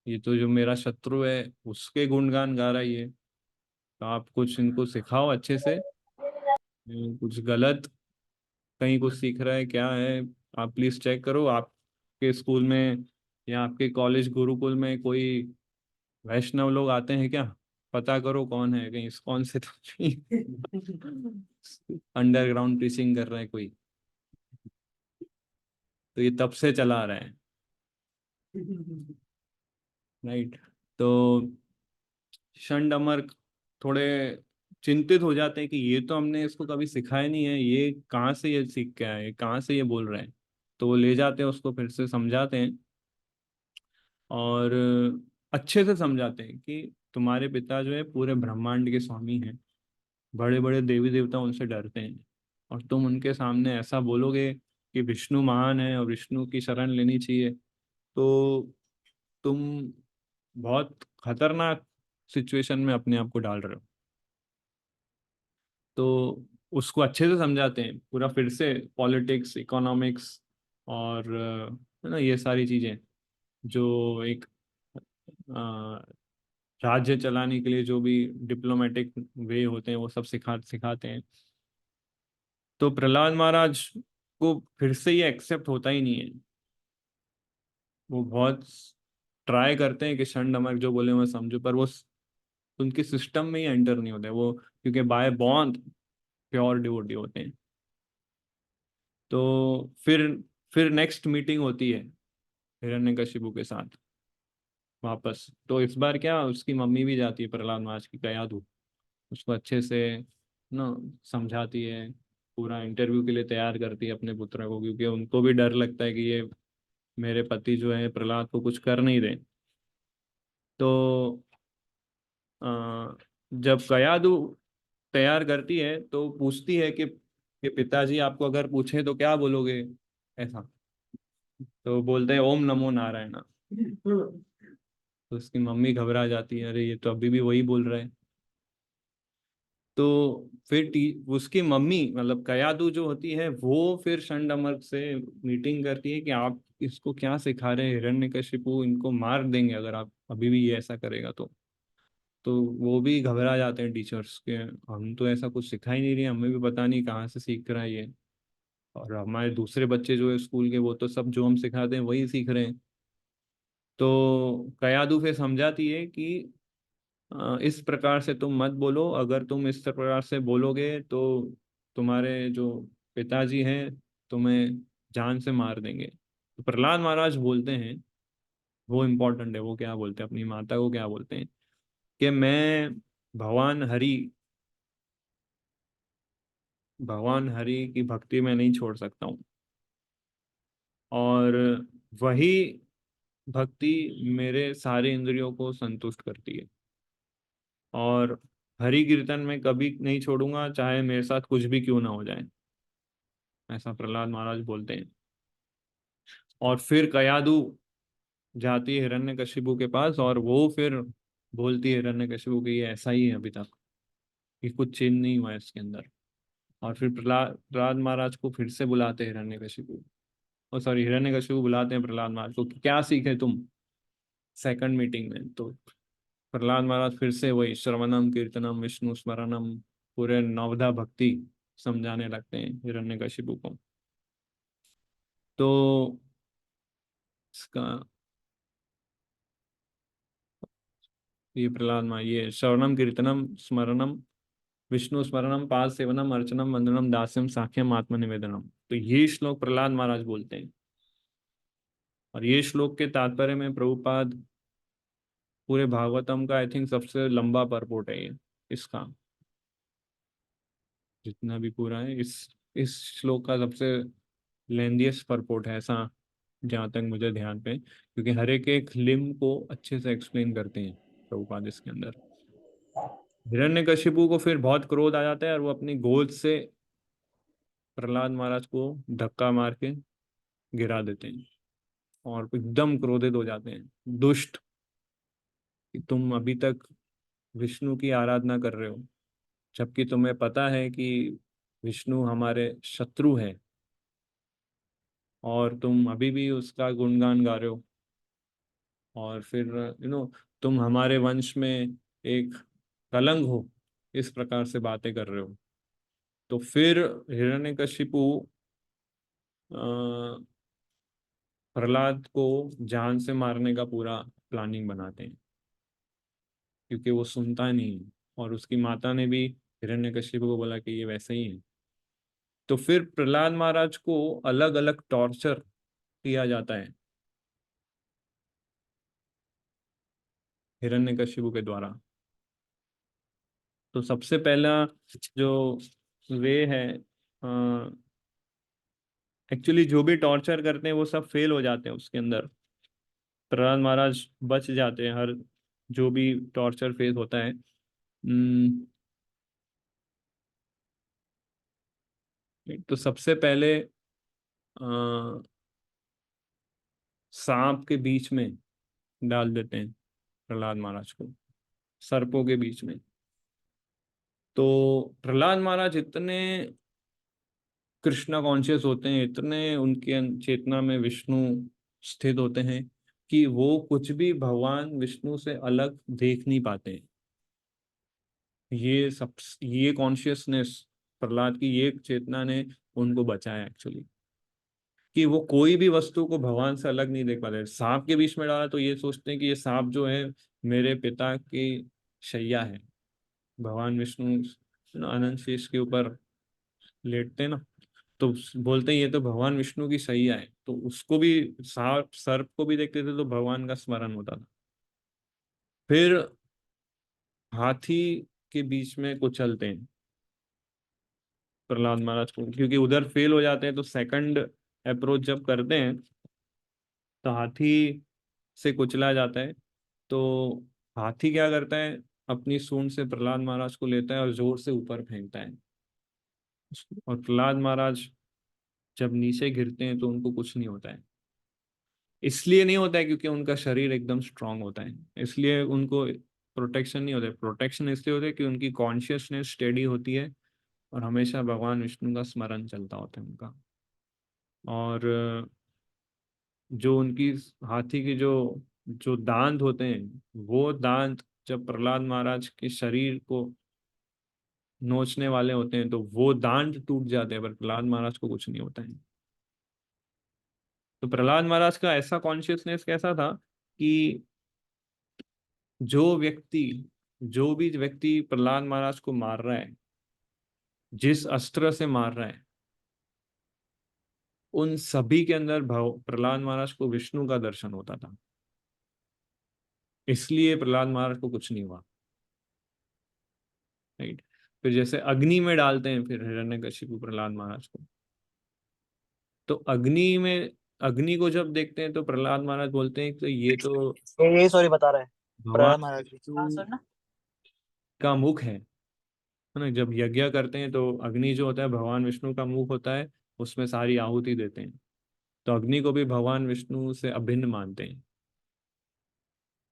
ये तो जो मेरा शत्रु है उसके गुणगान गा रहा है ये, तो आप कुछ इनको सिखाओ अच्छे से, कुछ गलत कहीं कुछ सीख रहा है क्या है, आप प्लीज चेक करो आपके स्कूल में या आपके कॉलेज गुरुकुल में कोई वैष्णव लोग आते हैं क्या, पता करो कौन है, कहीं कौन से तो अंडरग्राउंड टीचिंग कर रहा है कोई। तो ये तब से चला आ रहा है, राइट। तो शंड अमर थोड़े चिंतित हो जाते हैं कि ये तो हमने इसको कभी सिखाया नहीं है, ये कहाँ से ये सीख के आया है, कहाँ से ये बोल रहे हैं। तो वो ले जाते हैं उसको, फिर से समझाते हैं, और अच्छे से समझाते हैं कि तुम्हारे पिता जो है पूरे ब्रह्मांड के स्वामी हैं, बड़े बड़े देवी देवता उनसे डरते हैं, और तुम उनके सामने ऐसा बोलोगे कि विष्णु महान है और विष्णु की शरण लेनी चाहिए, तो तुम बहुत खतरनाक सिचुएशन में अपने आप को डाल रहे हो। तो उसको अच्छे से समझाते हैं पूरा, फिर से पॉलिटिक्स, इकोनॉमिक्स, और है ना, ये सारी चीजें जो एक राज्य चलाने के लिए जो भी डिप्लोमेटिक वे होते हैं वो सब सिखाते हैं। तो प्रहलाद महाराज को फिर से ये एक्सेप्ट होता ही नहीं है, वो बहुत ट्राई करते हैं कि क्षण नमक जो बोले मैं समझू, पर वो उनके सिस्टम में ही एंटर नहीं होते वो, क्योंकि बाय बॉन्ड प्योर डिवोटी होते हैं। तो फिर नेक्स्ट मीटिंग होती है हिरण्यकशिपु के साथ वापस। तो इस बार क्या, उसकी मम्मी भी जाती है प्रहलाद महाराज की, कयाधु, उसको अच्छे से ना समझाती है, पूरा इंटरव्यू के लिए तैयार करती है अपने पुत्र को, क्योंकि उनको भी डर लगता है कि ये मेरे पति जो है प्रहलाद को कुछ कर नहीं रहे। तो अ, जब कयाधु तैयार करती है तो पूछती है कि पिताजी आपको अगर पूछे तो क्या बोलोगे, ऐसा। तो बोलते हैं ओम नमो नारायण। तो उसकी मम्मी घबरा जाती है, अरे ये तो अभी भी वही बोल रहा है। तो फिर उसकी मम्मी मतलब कयादू जो होती है वो फिर शंडमर्क से मीटिंग करती है कि आप इसको क्या सिखा रहे हैं, हिरण्यकशिपु इनको मार देंगे अगर आप अभी भी ये ऐसा करेगा तो वो भी घबरा जाते हैं टीचर्स के, हम तो ऐसा कुछ सिखा ही नहीं रहे, हमें भी पता नहीं कहाँ से सीख रहा है ये, और हमारे दूसरे बच्चे जो है स्कूल के वो तो सब जो हम सिखाते हैं वही सीख रहे हैं। तो कयादू फिर समझाती है कि इस प्रकार से तुम मत बोलो, अगर तुम इस प्रकार से बोलोगे तो तुम्हारे जो पिताजी हैं तुम्हें जान से मार देंगे। तो प्रहलाद महाराज बोलते हैं, वो इम्पोर्टेंट है, वो क्या बोलते हैं अपनी माता को, क्या बोलते हैं कि मैं भगवान हरि भगवान हरि की भक्ति में नहीं छोड़ सकता हूँ, और वही भक्ति मेरे सारे इंद्रियों को संतुष्ट करती है, और हरि कीर्तन में कभी नहीं छोड़ूंगा चाहे मेरे साथ कुछ भी क्यों ना हो जाए, ऐसा प्रहलाद महाराज बोलते हैं। और फिर कयादु जाती है हिरण्यकशिपु के पास, और वो फिर बोलती है हिरण्यकशिपु की ये ऐसा ही है अभी तक, कि कुछ चेंज नहीं हुआ है इसके अंदर। और फिर प्रहलाद महाराज को फिर से बुलाते हैं हिरण्यकशिपु, ओ सॉरी हिरण्यकशिपु बुलाते हैं प्रहलाद महाराज को कि क्या सीखे तुम सेकंड मीटिंग में। तो प्रहलाद महाराज फिर से वही श्रवणम कीर्तनम विष्णु स्मरणम पूरे नवधा भक्ति समझाने लगते हैं हिरण्यकशिपु को। तो इसका ये प्रहलाद मा ये श्रवणम कीर्तनम स्मरणम विष्णु स्मरणम पाद सेवनम अर्चनम वंदनम दास्यम साख्यम आत्मनिवेदनम। तो ये श्लोक प्रहलाद महाराज बोलते हैं। और ये श्लोक के तात्पर्य में प्रभुपाद पूरे भागवतम का आई थिंक सबसे लंबा परपोट है ये इसका, जितना भी पूरा है इस श्लोक का सबसे लेंदियस्ट परपोट है ऐसा, जहाँ तक मुझे ध्यान पे, क्योंकि हर एक लिम्ब को अच्छे से एक्सप्लेन करते हैं प्रभुपाद इसके अंदर। हिरण्यकशिपु को फिर बहुत क्रोध आ जाता है और वो अपनी गोद से प्रहलाद महाराज को धक्का मार के गिरा देते हैं और एकदम क्रोधित हो जाते हैं, दुष्ट, कि तुम अभी तक विष्णु की आराधना कर रहे हो, जबकि तुम्हें पता है कि विष्णु हमारे शत्रु है, और तुम अभी भी उसका गुणगान गा रहे हो, और फिर तुम हमारे वंश में एक कलंक हो, इस प्रकार से बातें कर रहे हो। तो फिर हिरण्यकशिपु अ, प्रहलाद को जान से मारने का पूरा प्लानिंग बनाते हैं, क्योंकि वो सुनता नहीं है। और उसकी माता ने भी हिरण्यकशिपु को बोला कि ये वैसे ही है। तो फिर प्रहलाद महाराज को अलग अलग टॉर्चर किया जाता है हिरण्यकशिपु के द्वारा। तो सबसे पहला जो वे है, एक्चुअली जो भी टॉर्चर करते हैं वो सब फेल हो जाते हैं उसके अंदर। प्रहलाद महाराज बच जाते हैं हर जो भी टॉर्चर फेस होता है। तो सबसे पहले सांप के बीच में डाल देते हैं प्रहलाद महाराज को, सर्पों के बीच में। तो प्रहलाद महाराज इतने कृष्णा कॉन्शियस होते हैं, इतने उनके चेतना में विष्णु स्थित होते हैं कि वो कुछ भी भगवान विष्णु से अलग देख नहीं पाते हैं। ये कॉन्शियसनेस, प्रहलाद की ये चेतना ने उनको बचाया एक्चुअली, कि वो कोई भी वस्तु को भगवान से अलग नहीं देख पाते। सांप के बीच में डाला तो ये सोचते हैं कि ये सांप जो है मेरे पिता की शैया है। भगवान विष्णु अनंत शेष के ऊपर लेटते हैं ना, तो बोलते हैं ये तो भगवान विष्णु की शैया है। तो उसको भी, सांप सर्प को भी देखते थे तो भगवान का स्मरण होता था। फिर हाथी के बीच में कुचलते हैं प्रहलाद महाराज को, क्योंकि उधर फेल हो जाते हैं। तो सेकंड अप्रोच जब करते हैं तो हाथी से कुचला जाता है। तो हाथी क्या करता है, अपनी सूंड से प्रहलाद महाराज को लेता है और जोर से ऊपर फेंकता है। और प्रहलाद महाराज जब नीचे गिरते हैं तो उनको कुछ नहीं होता है। इसलिए नहीं होता है क्योंकि उनका शरीर एकदम स्ट्रांग होता है, इसलिए उनको प्रोटेक्शन नहीं होता है। प्रोटेक्शन इसलिए होता है कि उनकी कॉन्शियसनेस स्टेडी होती है और हमेशा भगवान विष्णु का स्मरण चलता होता है उनका। और जो उनकी हाथी की जो जो दांत होते हैं, वो दांत जब प्रहलाद महाराज के शरीर को नोचने वाले होते हैं तो वो दांत टूट जाते हैं, पर प्रहलाद महाराज को कुछ नहीं होता है। तो प्रहलाद महाराज का ऐसा कॉन्शियसनेस कैसा था कि जो भी व्यक्ति प्रहलाद महाराज को मार रहा है, जिस अस्त्र से मार रहा है, उन सभी के अंदर भाव प्रहलाद महाराज को विष्णु का दर्शन होता था। इसलिए प्रहलाद महाराज को कुछ नहीं हुआ। राइट। फिर जैसे अग्नि में डालते हैं फिर हिरण्यकशिपु प्रहलाद महाराज को, तो अग्नि को जब देखते हैं तो प्रहलाद महाराज बोलते हैं कि ये तो यही सॉरी बता रहे हैं भगवान प्रहलाद महाराज जी। हाँ विष्णु सर ना। का मुख है ना। जब यज्ञ करते हैं तो अग्नि जो होता है भगवान विष्णु का मुख होता है, उसमें सारी आहुति देते हैं। तो अग्नि को भी भगवान विष्णु से अभिन्न मानते हैं।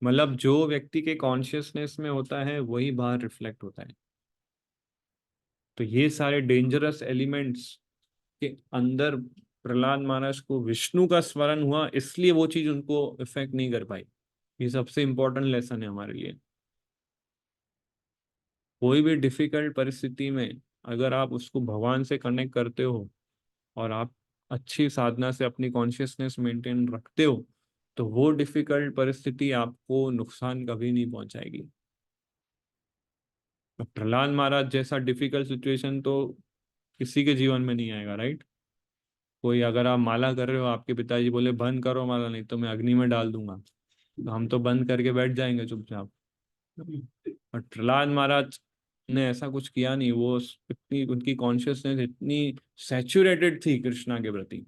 मतलब जो व्यक्ति के कॉन्शियसनेस में होता है वही बाहर रिफ्लेक्ट होता है। तो ये सारे डेंजरस एलिमेंट्स के अंदर प्रहलाद महाराज को विष्णु का स्मरण हुआ, इसलिए वो चीज उनको इफेक्ट नहीं कर पाई। ये सबसे इंपॉर्टेंट लेसन है हमारे लिए। कोई भी डिफिकल्ट परिस्थिति में अगर आप उसको भगवान से कनेक्ट करते हो और आप अच्छी साधना से अपनी कॉन्शियसनेस मेंटेन रखते हो, तो वो डिफिकल्ट परिस्थिति आपको नुकसान कभी नहीं पहुंचाएगी। अब प्रहलाद महाराज जैसा डिफिकल्ट सिचुएशन तो किसी के जीवन में नहीं आएगा, राइट। कोई अगर आप माला कर रहे हो, आपके पिताजी बोले बंद करो माला नहीं तो मैं अग्नि में डाल दूंगा, तो हम तो बंद करके बैठ जाएंगे चुपचाप। और प्रहलाद महाराज ने ऐसा कुछ किया नहीं। वो इतनी, उनकी कॉन्शियसनेस इतनी सैचुरेटेड थी कृष्णा के प्रति।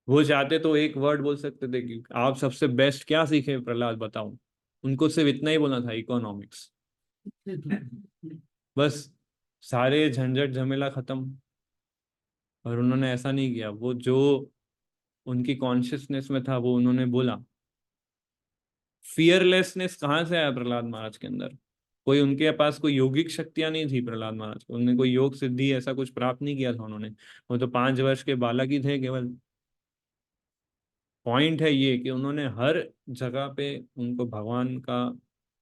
वो चाहते तो एक वर्ड बोल सकते थे कि आप सबसे बेस्ट क्या सीखे प्रहलाद बताओ। उनको सिर्फ इतना ही बोलना था, इकोनॉमिक्स। बस सारे झंझट झमेला खत्म। और उन्होंने ऐसा नहीं किया। वो जो उनकी कॉन्शियसनेस में था वो उन्होंने बोला। फियरलेसनेस कहाँ से आया प्रहलाद महाराज के अंदर? कोई उनके पास कोई योगिक शक्तियां नहीं थी प्रहलाद महाराज को। उन्होंने कोई योग सिद्धि ऐसा कुछ प्राप्त नहीं किया था उन्होंने। वो तो 5 वर्ष के बालक ही थे केवल। पॉइंट है ये कि उन्होंने हर जगह पे उनको भगवान का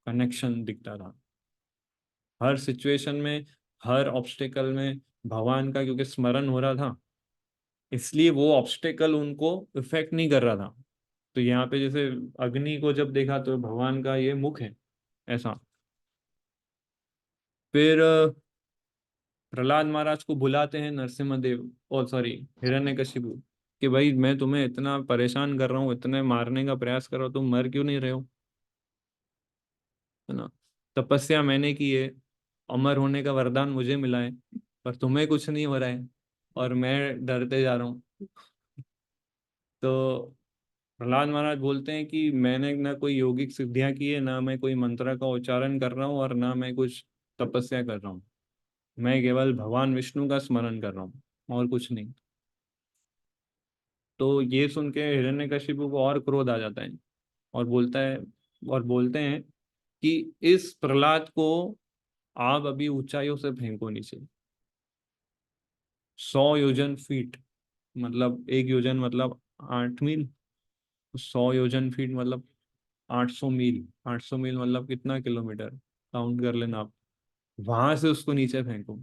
कनेक्शन दिखता था। हर सिचुएशन में, हर ऑब्स्टेकल में भगवान का क्योंकि स्मरण हो रहा था, इसलिए वो ऑब्स्टेकल उनको इफेक्ट नहीं कर रहा था। तो यहाँ पे जैसे अग्नि को जब देखा तो भगवान का ये मुख है ऐसा। फिर प्रहलाद महाराज को बुलाते हैं नरसिम्हा देव, और सॉरी हिरण्यकशिपु, कि भाई मैं तुम्हें इतना परेशान कर रहा हूँ, इतने मारने का प्रयास कर रहा हूँ, तुम मर क्यों नहीं रहे हो, है ना। तपस्या मैंने की है, अमर होने का वरदान मुझे मिला है, पर तुम्हें कुछ नहीं हो रहा है और मैं डरते जा रहा हूँ। तो प्रहलाद महाराज बोलते हैं कि मैंने ना कोई योगिक सिद्धियां की है, ना मैं कोई मंत्र का उच्चारण कर रहा हूँ, और ना मैं कुछ तपस्या कर रहा हूँ। मैं केवल भगवान विष्णु का स्मरण कर रहा हूँ और कुछ नहीं। तो ये सुन के हिरण्यकशिपु को और क्रोध आ जाता है, और बोलता है, और बोलते हैं कि इस प्रहलाद को आप अभी ऊंचाइयों से फेंको नीचे। 100 योजन फीट, मतलब 1 योजन मतलब 8 मील। 100 योजन फीट मतलब 800 मील। 800 मील मतलब कितना किलोमीटर, काउंट कर लेना आप। वहां से उसको नीचे फेंको,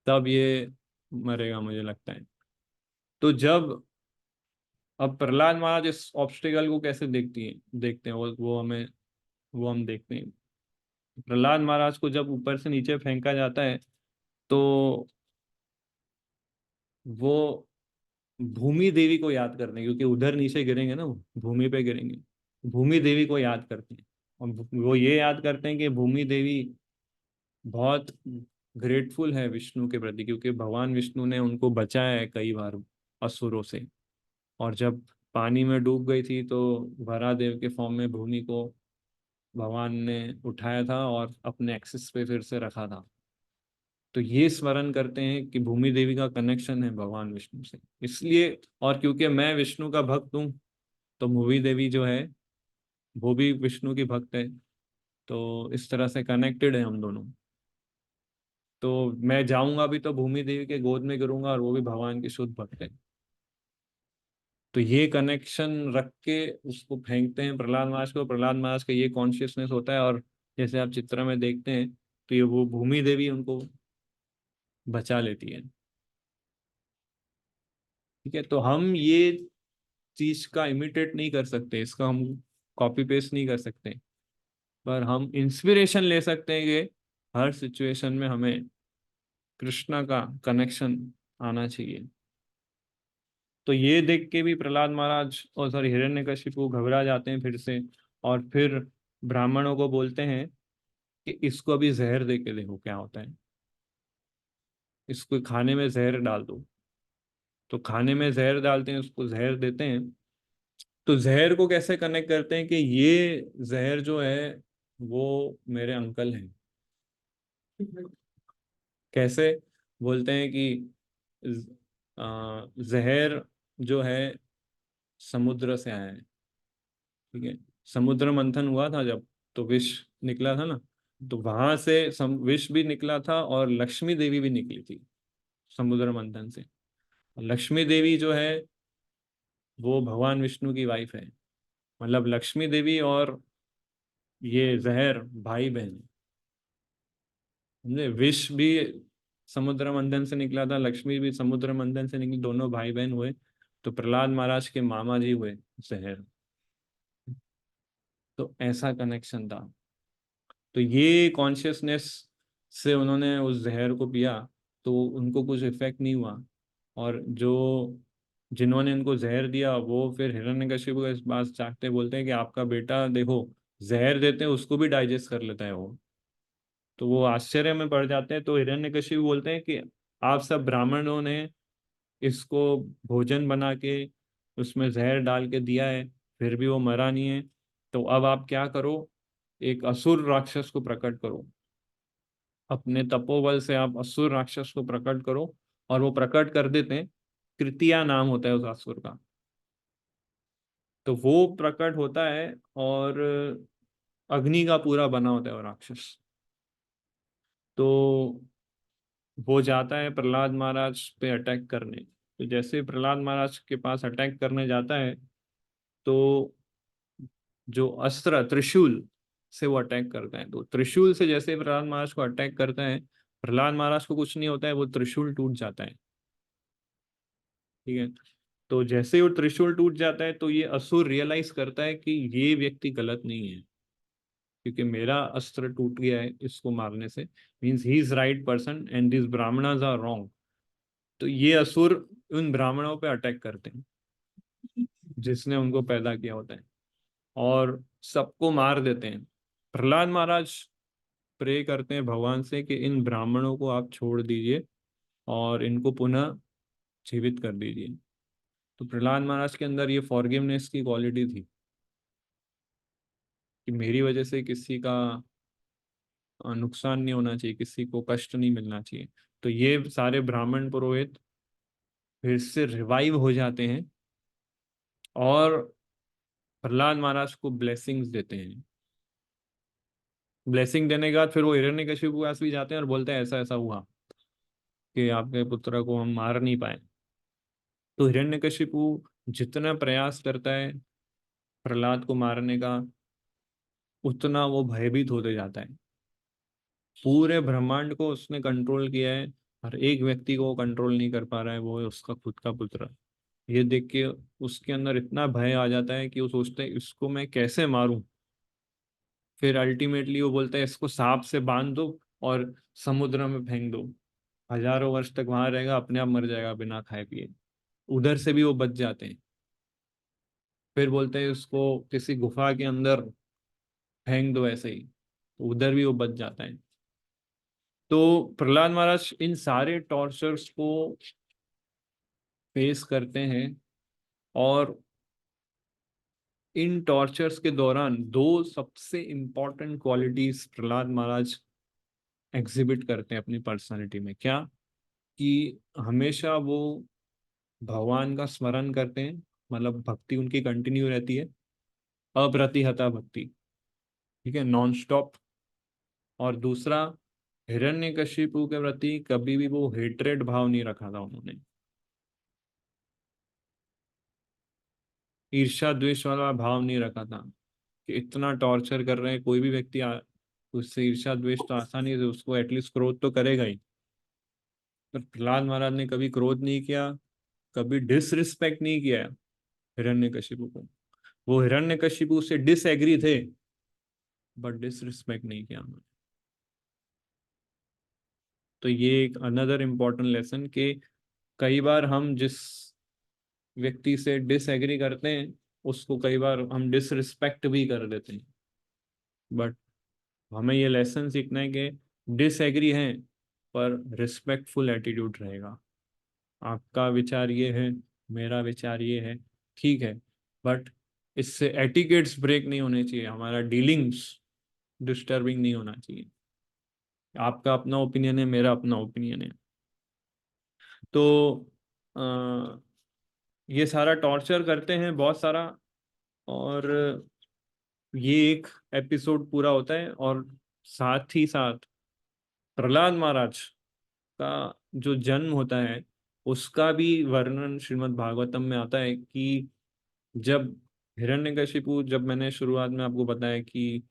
तब ये मरेगा मुझे लगता है। तो जब, अब प्रहलाद महाराज इस ऑब्स्टिकल को कैसे देखते हैं वो हमें, वो हम देखते हैं। प्रहलाद महाराज को जब ऊपर से नीचे फेंका जाता है तो वो भूमि देवी को याद करते हैं, क्योंकि उधर नीचे गिरेंगे ना, वो भूमि पे गिरेंगे। भूमि देवी को याद करते हैं, और वो ये याद करते हैं कि भूमि देवी बहुत ग्रेटफुल है विष्णु के प्रति, क्योंकि भगवान विष्णु ने उनको बचाया है कई बार असुरों से। और जब पानी में डूब गई थी तो वरादेव के फॉर्म में भूमि को भगवान ने उठाया था और अपने एक्सिस पे फिर से रखा था। तो ये स्मरण करते हैं कि भूमि देवी का कनेक्शन है भगवान विष्णु से, इसलिए। और क्योंकि मैं विष्णु का भक्त हूँ, तो भूमि देवी जो है वो भी विष्णु की भक्त है। तो इस तरह से कनेक्टेड है हम दोनों। तो मैं जाऊंगा भी तो भूमि देवी के गोद में गिरूंगा, और वो भी भगवान की शुद्ध भक्त है। तो ये कनेक्शन रख के उसको फेंकते हैं प्रहलाद महाराज को। प्रहलाद महाराज का ये कॉन्शियसनेस होता है, और जैसे आप चित्र में देखते हैं तो ये वो भूमि देवी उनको बचा लेती है। ठीक है, तो हम ये चीज का इमिटेट नहीं कर सकते, इसका हम कॉपी पेस्ट नहीं कर सकते, पर हम इंस्पिरेशन ले सकते हैं कि हर सिचुएशन में हमें कृष्णा का कनेक्शन आना चाहिए। तो ये देख के भी प्रहलाद महाराज, और सॉरी हिरण्यकशिपु घबरा जाते हैं फिर से। और फिर ब्राह्मणों को बोलते हैं कि इसको अभी जहर दे के देखो क्या होता है, इसको खाने में जहर डाल दो। तो खाने में जहर डालते हैं, उसको जहर देते हैं। तो जहर को कैसे कनेक्ट करते हैं कि ये जहर जो है वो मेरे अंकल हैं। कैसे? बोलते हैं कि जहर जो है समुद्र से आया है। ठीक है, समुद्र मंथन हुआ था जब, तो विष निकला था ना, तो वहां से विष भी निकला था, और लक्ष्मी देवी भी निकली थी समुद्र मंथन से। लक्ष्मी देवी जो है वो भगवान विष्णु की वाइफ है। मतलब लक्ष्मी देवी और ये जहर भाई बहन है। समझे? विष भी समुद्र मंथन से निकला था, लक्ष्मी भी समुद्र मंथन से निकली, दोनों भाई बहन हुए। तो प्रहलाद महाराज के मामा जी हुए जहर। तो ऐसा कनेक्शन था। तो ये कॉन्शियसनेस से उन्होंने उस जहर को पिया तो उनको कुछ इफेक्ट नहीं हुआ। और जो जिन्होंने इनको जहर दिया वो फिर हिरण्यकशिपु के पास जाते बोलते हैं कि आपका बेटा देखो, जहर देते हैं उसको भी डाइजेस्ट कर लेता है वो। तो वो आश्चर्य में पड़ जाते हैं। तो हिरण्यकशिपु बोलते हैं कि आप सब ब्राह्मणों ने इसको भोजन बना के उसमें जहर डाल के दिया है, फिर भी वो मरा नहीं है। तो अब आप क्या करो, एक असुर राक्षस को प्रकट करो, अपने तपोबल से आप असुर राक्षस को प्रकट करो। और वो प्रकट कर देते हैं। कृतिया नाम होता है उस असुर का। तो वो प्रकट होता है और अग्नि का पूरा बना होता है वो राक्षस। तो वो जाता है प्रहलाद महाराज पे अटैक करने। तो जैसे ही प्रहलाद महाराज के पास अटैक करने जाता है तो जो अस्त्र त्रिशूल से वो अटैक करता है। तो त्रिशूल से जैसे ही प्रहलाद महाराज को अटैक करता है, प्रहलाद महाराज को कुछ नहीं होता है, वो त्रिशूल टूट जाता है। ठीक है। तो जैसे ही वो त्रिशूल टूट जाता है तो ये असुर रियलाइज करता है कि ये व्यक्ति गलत नहीं है, क्योंकि मेरा अस्त्र टूट गया है इसको मारने से, means he is right person and this Brahmanas are wrong. तो ये असुर उन ब्राह्मणों पे अटैक करते हैं जिसने उनको पैदा किया होता है, और सबको मार देते हैं। प्रहलाद महाराज प्रे करते हैं भगवान से कि इन ब्राह्मणों को आप छोड़ दीजिए और इनको पुनः जीवित कर दीजिए। तो प्रहलाद महाराज के अंदर ये फॉरगिवनेस की क्वालिटी थी कि मेरी वजह से किसी का नुकसान नहीं होना चाहिए, किसी को कष्ट नहीं मिलना चाहिए। तो ये सारे ब्राह्मण पुरोहित फिर से रिवाइव हो जाते हैं और प्रहलाद महाराज को ब्लेसिंग्स देते हैं। ब्लेसिंग देने के बाद फिर वो हिरण्यकशिपु के पास भी जाते हैं और बोलते हैं ऐसा ऐसा हुआ कि आपके पुत्र को हम मार नहीं पाए। तो हिरण्यकशिपु जितना प्रयास करता है प्रहलाद को मारने का, उतना वो भयभीत होते जाता है। पूरे ब्रह्मांड को उसने कंट्रोल किया है, हर एक व्यक्ति को कंट्रोल नहीं कर पा रहा है, वो है उसका खुद का पुत्र। ये देख के उसके अंदर इतना भय आ जाता है कि वो सोचता है इसको मैं कैसे मारूं। फिर अल्टीमेटली वो बोलता है इसको सांप से बांध दो और समुद्र में फेंक दो, हजारों वर्ष तक वहां रहेगा, अपने आप मर जाएगा बिना खाए पिए। उधर से भी वो बच जाते हैं। फिर बोलते हैं उसको किसी गुफा के अंदर फेंक दो ऐसे ही, तो उधर भी वो बच जाता है। तो प्रहलाद महाराज इन सारे टॉर्चर्स को फेस करते हैं, और इन टॉर्चर्स के दौरान दो सबसे इंपॉर्टेंट क्वालिटीज प्रहलाद महाराज एग्जिबिट करते हैं अपनी पर्सनालिटी में। क्या? कि हमेशा वो भगवान का स्मरण करते हैं, मतलब भक्ति उनकी कंटिन्यू रहती है, अप्रतिहता भक्ति। ठीक है, नॉन स्टॉप। और दूसरा, हिरण्यकशिपु के प्रति कभी भी वो हेट्रेड भाव नहीं रखा था उन्होंने, ईर्ष्या द्वेष वाला भाव नहीं रखा था कि इतना टॉर्चर कर रहे हैं कोई भी व्यक्ति उससे ईर्ष्या द्वेष तो आसानी से उसको एटलीस्ट क्रोध तो करेगा ही। पर प्रहलाद महाराज ने कभी क्रोध नहीं किया, कभी डिसरिस्पेक्ट नहीं किया हिरण्यकशिपु को। वो हिरण्यकशिपु से डिसएग्री थे बट डिसरिस्पेक्ट नहीं किया उन्होंने। तो ये एक अनदर इम्पोर्टेंट लेसन कि कई बार हम जिस व्यक्ति से डिसएग्री करते हैं उसको कई बार हम डिसरिस्पेक्ट भी कर देते हैं। बट हमें ये लेसन सीखना है कि डिसएग्री है पर रिस्पेक्टफुल एटीट्यूड रहेगा। आपका विचार ये है, मेरा विचार ये है, ठीक है, बट इससे एटिकेट्स ब्रेक नहीं होने चाहिए, हमारा डीलिंग्स डिस्टर्बिंग नहीं होना चाहिए। आपका अपना ओपिनियन है, मेरा अपना ओपिनियन है। तो अ, ये सारा टॉर्चर करते हैं बहुत सारा, और ये एक एपिसोड पूरा होता है। और साथ ही साथ प्रहलाद महाराज का जो जन्म होता है उसका भी वर्णन श्रीमद् भागवतम में आता है कि जब हिरण्यकशिपु, जब मैंने शुरुआत में आपको बताया कि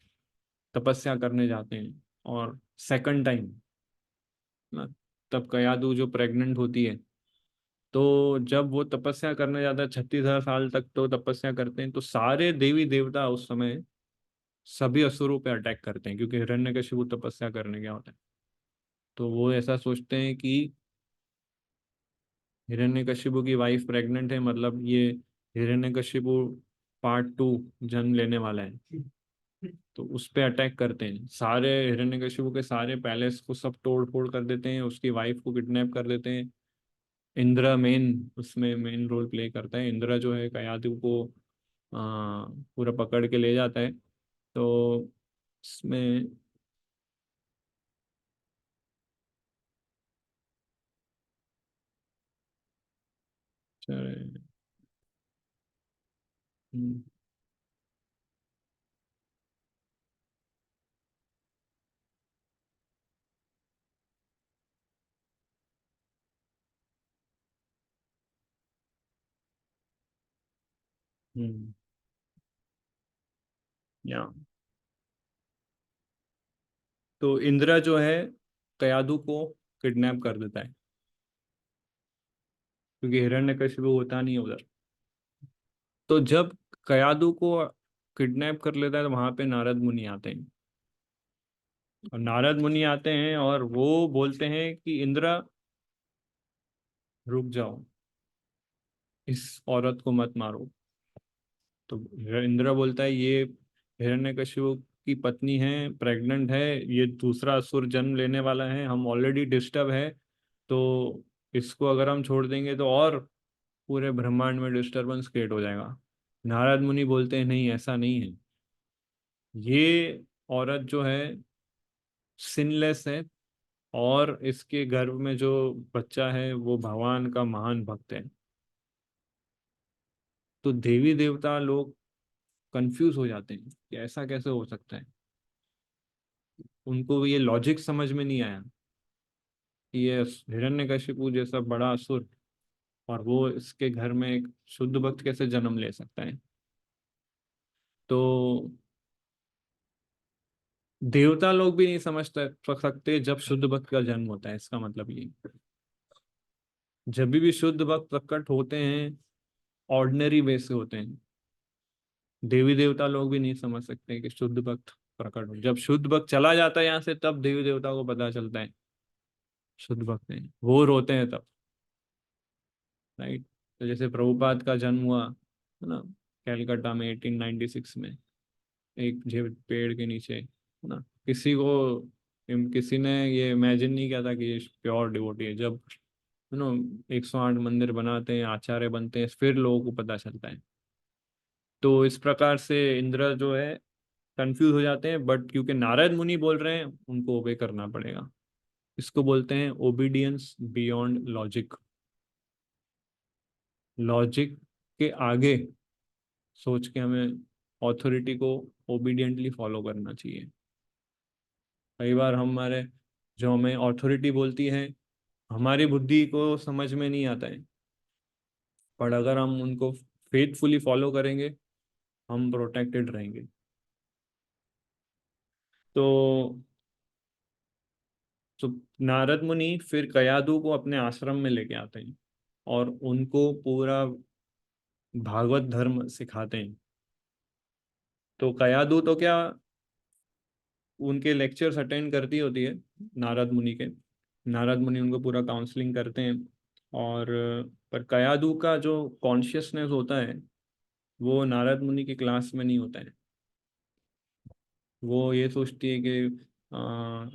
तपस्या करने जाते हैं और सेकंड टाइम ना, तब कयादु जो प्रेग्नेंट होती है, तो जब वो तपस्या करने जाता है 36,000 साल तक तो तपस्या करते हैं, तो सारे देवी देवता उस समय सभी असुरों पे अटैक करते हैं, क्योंकि हिरण्यकशिपु तपस्या करने गया होता है। तो वो ऐसा सोचते हैं कि हिरण्यकशिपु की वाइफ प्रेग्नेंट है, मतलब ये हिरण्यकशिपु पार्ट 2 जन्म लेने वाला है। तो उस पे अटैक करते हैं, सारे हिरण्यकशिपु के सारे पैलेस को सब तोड़ फोड़ कर देते हैं, उसकी वाइफ को किडनैप कर देते हैं। इंद्र मेन उसमें मेन रोल प्ले करता है। इंद्र जो है कयादु को पूरा पकड़ के ले जाता है। तो इसमें हम्म, हम्म, या तो इंद्र जो है कयादु को किडनैप कर देता है, क्योंकि हिरण्यकशिपु होता नहीं है उधर। तो जब कयादु को किडनैप कर लेता है तो वहां पे नारद मुनि आते हैं। और नारद मुनि आते हैं और वो बोलते हैं कि इंद्र रुक जाओ, इस औरत को मत मारो। तो इंद्र बोलता है ये हिरण्यकशिपु की पत्नी है, प्रेग्नेंट है, ये दूसरा असुर जन्म लेने वाला है, हम ऑलरेडी डिस्टर्ब है। तो इसको अगर हम छोड़ देंगे तो और पूरे ब्रह्मांड में डिस्टरबेंस क्रिएट हो जाएगा। नारद मुनि बोलते हैं नहीं, ऐसा नहीं है। ये औरत जो है सिनलेस है, और इसके गर्भ में जो बच्चा है वो भगवान का महान भक्त है। तो देवी देवता लोग कंफ्यूज हो जाते हैं कि ऐसा कैसे हो सकता है। उनको ये लॉजिक समझ में नहीं आया कि ये हिरण्यकशिपु जैसा बड़ा असुर और वो इसके घर में एक शुद्ध भक्त कैसे जन्म ले सकता है। तो देवता लोग भी नहीं समझ सकते जब शुद्ध भक्त का जन्म होता है। इसका मतलब ये, जब भी शुद्ध भक्त प्रकट होते हैं ऑर्डिनरी वे से होते हैं। देवी देवता लोग भी नहीं समझ सकते कि शुद्ध भक्त प्रकट हो। जब शुद्ध भक्त चला जाता है यहाँ से, तब देवी देवता को पता चलता है शुद्ध भक्त है, वो रोते हैं तब। राइट। तो जैसे प्रभुपाद का जन्म हुआ है ना, कैलकाटा में 1896 में, एक पेड़ के नीचे, है ना। किसी ने ये इमेजिन नहीं किया था कि ये प्योर डिवोटी है। जब 108 मंदिर बनाते हैं, आचार्य बनते हैं, फिर लोगों को पता चलता है। तो इस प्रकार से इंद्र जो है कंफ्यूज हो जाते हैं, बट क्योंकि नारद मुनि बोल रहे हैं उनको ओबे करना पड़ेगा। इसको बोलते हैं ओबीडियंस बियॉन्ड लॉजिक। लॉजिक के आगे सोच के हमें ऑथोरिटी को ओबीडियंटली फॉलो करना चाहिए। कई बार हमारे जो हमें ऑथोरिटी बोलती है हमारी बुद्धि को समझ में नहीं आता है, पर अगर हम उनको फेथफुली फॉलो करेंगे हम प्रोटेक्टेड रहेंगे। तो तो नारद मुनि फिर कयादु को अपने आश्रम में लेके आते हैं और उनको पूरा भागवत धर्म सिखाते हैं। तो कयादु तो क्या, उनके लेक्चर्स अटेंड करती होती है नारद मुनि के। नारद मुनि उनको पूरा काउंसलिंग करते हैं। और पर कयादु का जो कॉन्शियसनेस होता है वो नारद मुनि की क्लास में नहीं होता है। वो ये सोचती है कि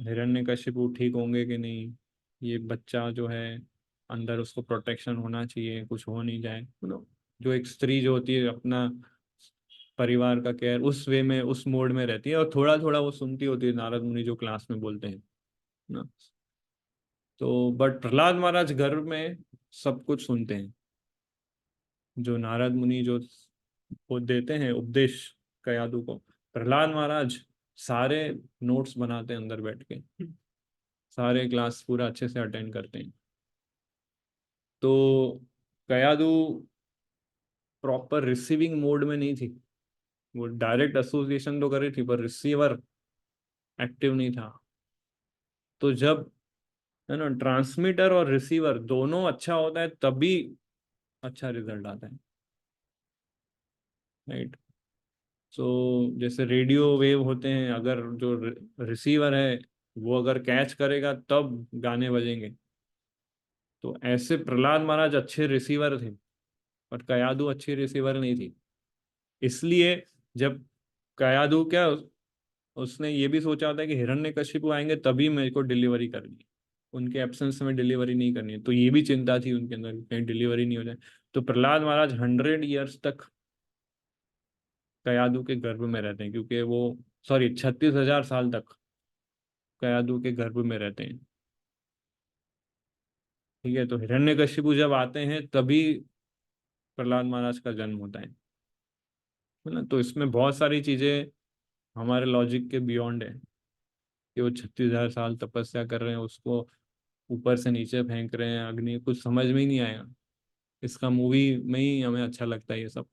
हिरण्यकशिपु ठीक होंगे कि नहीं, ये बच्चा जो है अंदर उसको प्रोटेक्शन होना चाहिए, कुछ हो नहीं जाए, जो एक स्त्री जो होती है अपना परिवार का केयर उस वे में उस मोड में रहती है, और थोड़ा थोड़ा वो सुनती होती है नारद मुनि जो क्लास में बोलते हैं ना। तो बट प्रहलाद महाराज घर में सब कुछ सुनते हैं, जो नारद मुनि जो वो देते हैं उपदेश कयादु को। प्रहलाद महाराज सारे नोट्स बनाते हैं अंदर बैठ के, सारे क्लास पूरा अच्छे से अटेंड करते हैं। तो कयादु प्रॉपर रिसीविंग मोड में नहीं थी। वो डायरेक्ट एसोसिएशन तो कर रही थी पर रिसीवर एक्टिव नहीं था। तो जब है ना ट्रांसमीटर और रिसीवर दोनों अच्छा होता है तभी अच्छा रिजल्ट आता है। राइट। सो जैसे रेडियो वेव होते हैं, अगर जो रिसीवर है वो अगर कैच करेगा तब गाने बजेंगे। तो ऐसे प्रहलाद महाराज अच्छे रिसीवर थे, पर कयादू अच्छी रिसीवर नहीं थी। इसलिए जब कयादू क्या, उसने ये भी सोचा था कि हिरण्यकशिपु आएंगे तभी मेरे को डिलीवरी करनी है, उनके एब्सेंस में डिलीवरी नहीं करनी है। तो ये भी चिंता थी उनके अंदर कि कहीं डिलीवरी नहीं हो जाए। तो प्रहलाद महाराज 100 ईयर्स तक कयादू के गर्भ में रहते हैं, क्योंकि वो, सॉरी, 36,000 साल तक कयादू के गर्भ में रहते हैं। ठीक है, तो हिरण्यकशिपु जब आते हैं तभी प्रहलाद महाराज का जन्म होता है ना। तो इसमें बहुत सारी चीजें हमारे लॉजिक के बियॉन्ड है कि वो 36,000 साल तपस्या कर रहे हैं, उसको ऊपर से नीचे फेंक रहे हैं अग्नि, कुछ समझ में ही नहीं आएगा। इसका मूवी में ही हमें अच्छा लगता है ये सब,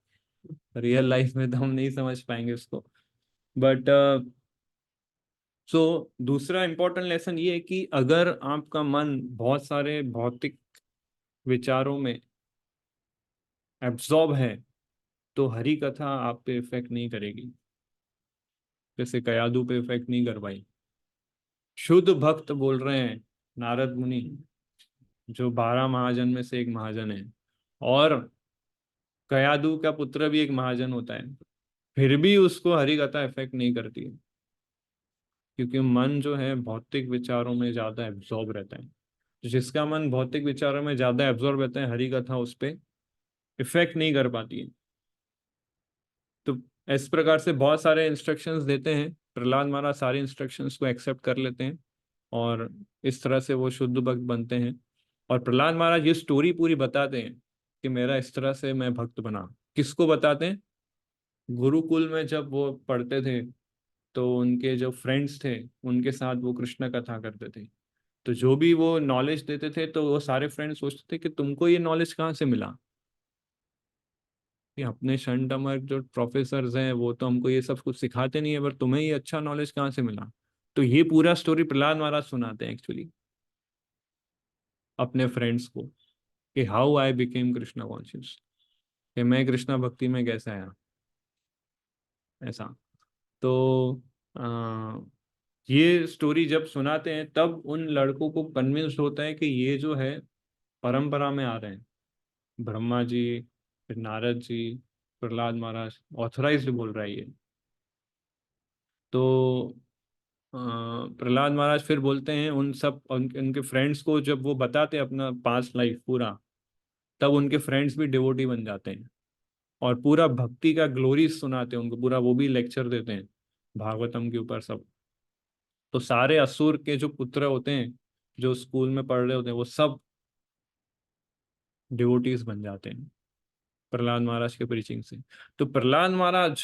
रियल लाइफ में तो हम नहीं समझ पाएंगे उसको। बट सो दूसरा इंपॉर्टेंट लेसन ये है कि अगर आपका मन बहुत सारे भौतिक विचारों में एब्जॉर्ब है तो हरी कथा आप पे इफेक्ट नहीं करेगी, जैसे कयादू पे इफेक्ट नहीं कर पाई। शुद्ध भक्त बोल रहे हैं नारद मुनि, जो 12 महाजन में से एक महाजन है, और कयादू का पुत्र भी एक महाजन होता है, फिर भी उसको हरी कथा इफेक्ट नहीं करती है, क्योंकि मन जो है भौतिक विचारों में ज्यादा एब्जॉर्ब रहता है। तो जिसका मन भौतिक विचारों में ज्यादा एब्जॉर्ब रहता है, हरी कथा उस पर इफेक्ट नहीं कर पाती है। तो इस प्रकार से बहुत सारे इंस्ट्रक्शंस देते हैं, प्रहलाद महाराज सारे इंस्ट्रक्शंस को एक्सेप्ट कर लेते हैं, और इस तरह से वो शुद्ध भक्त बनते हैं। और प्रहलाद महाराज ये स्टोरी पूरी बताते हैं कि मेरा इस तरह से मैं भक्त बना। किसको बताते हैं? गुरुकुल में जब वो पढ़ते थे तो उनके जो फ्रेंड्स थे उनके साथ वो कृष्ण कथा करते थे। तो जो भी वो नॉलेज देते थे तो वो सारे फ्रेंड्स सोचते थे कि तुमको ये नॉलेज कहाँ से मिला, कि अपने शंटमर जो प्रोफेसर्स हैं वो तो हमको ये सब कुछ सिखाते नहीं है, पर तुम्हें ये अच्छा नॉलेज कहाँ से मिला। तो ये पूरा स्टोरी प्रहलाद महाराज सुनाते हैं एक्चुअली अपने फ्रेंड्स को, कि how I became Krishna conscious, कि मैं कृष्णा भक्ति में कैसे आया, ऐसा। तो आ, ये स्टोरी जब सुनाते हैं तब उन लड़कों को कन्विंस होता है कि ये जो है परंपरा में आ रहे हैं, ब्रह्मा जी, फिर नारद जी, प्रहलाद महाराज ऑथराइज्ड बोल रहा है ये। तो प्रहलाद महाराज फिर बोलते हैं उन सब उनके फ्रेंड्स को, जब वो बताते हैं अपना पास्ट लाइफ पूरा, तब उनके फ्रेंड्स भी डिवोटी बन जाते हैं और पूरा भक्ति का ग्लोरी सुनाते हैं उनको, पूरा वो भी लेक्चर देते हैं भागवतम के ऊपर सब। तो सारे असुर के जो पुत्र होते हैं जो स्कूल में पढ़ रहे होते हैं वो सब डिवोटीज बन जाते हैं प्रहलाद महाराज के प्रीचिंग से। तो प्रहलाद महाराज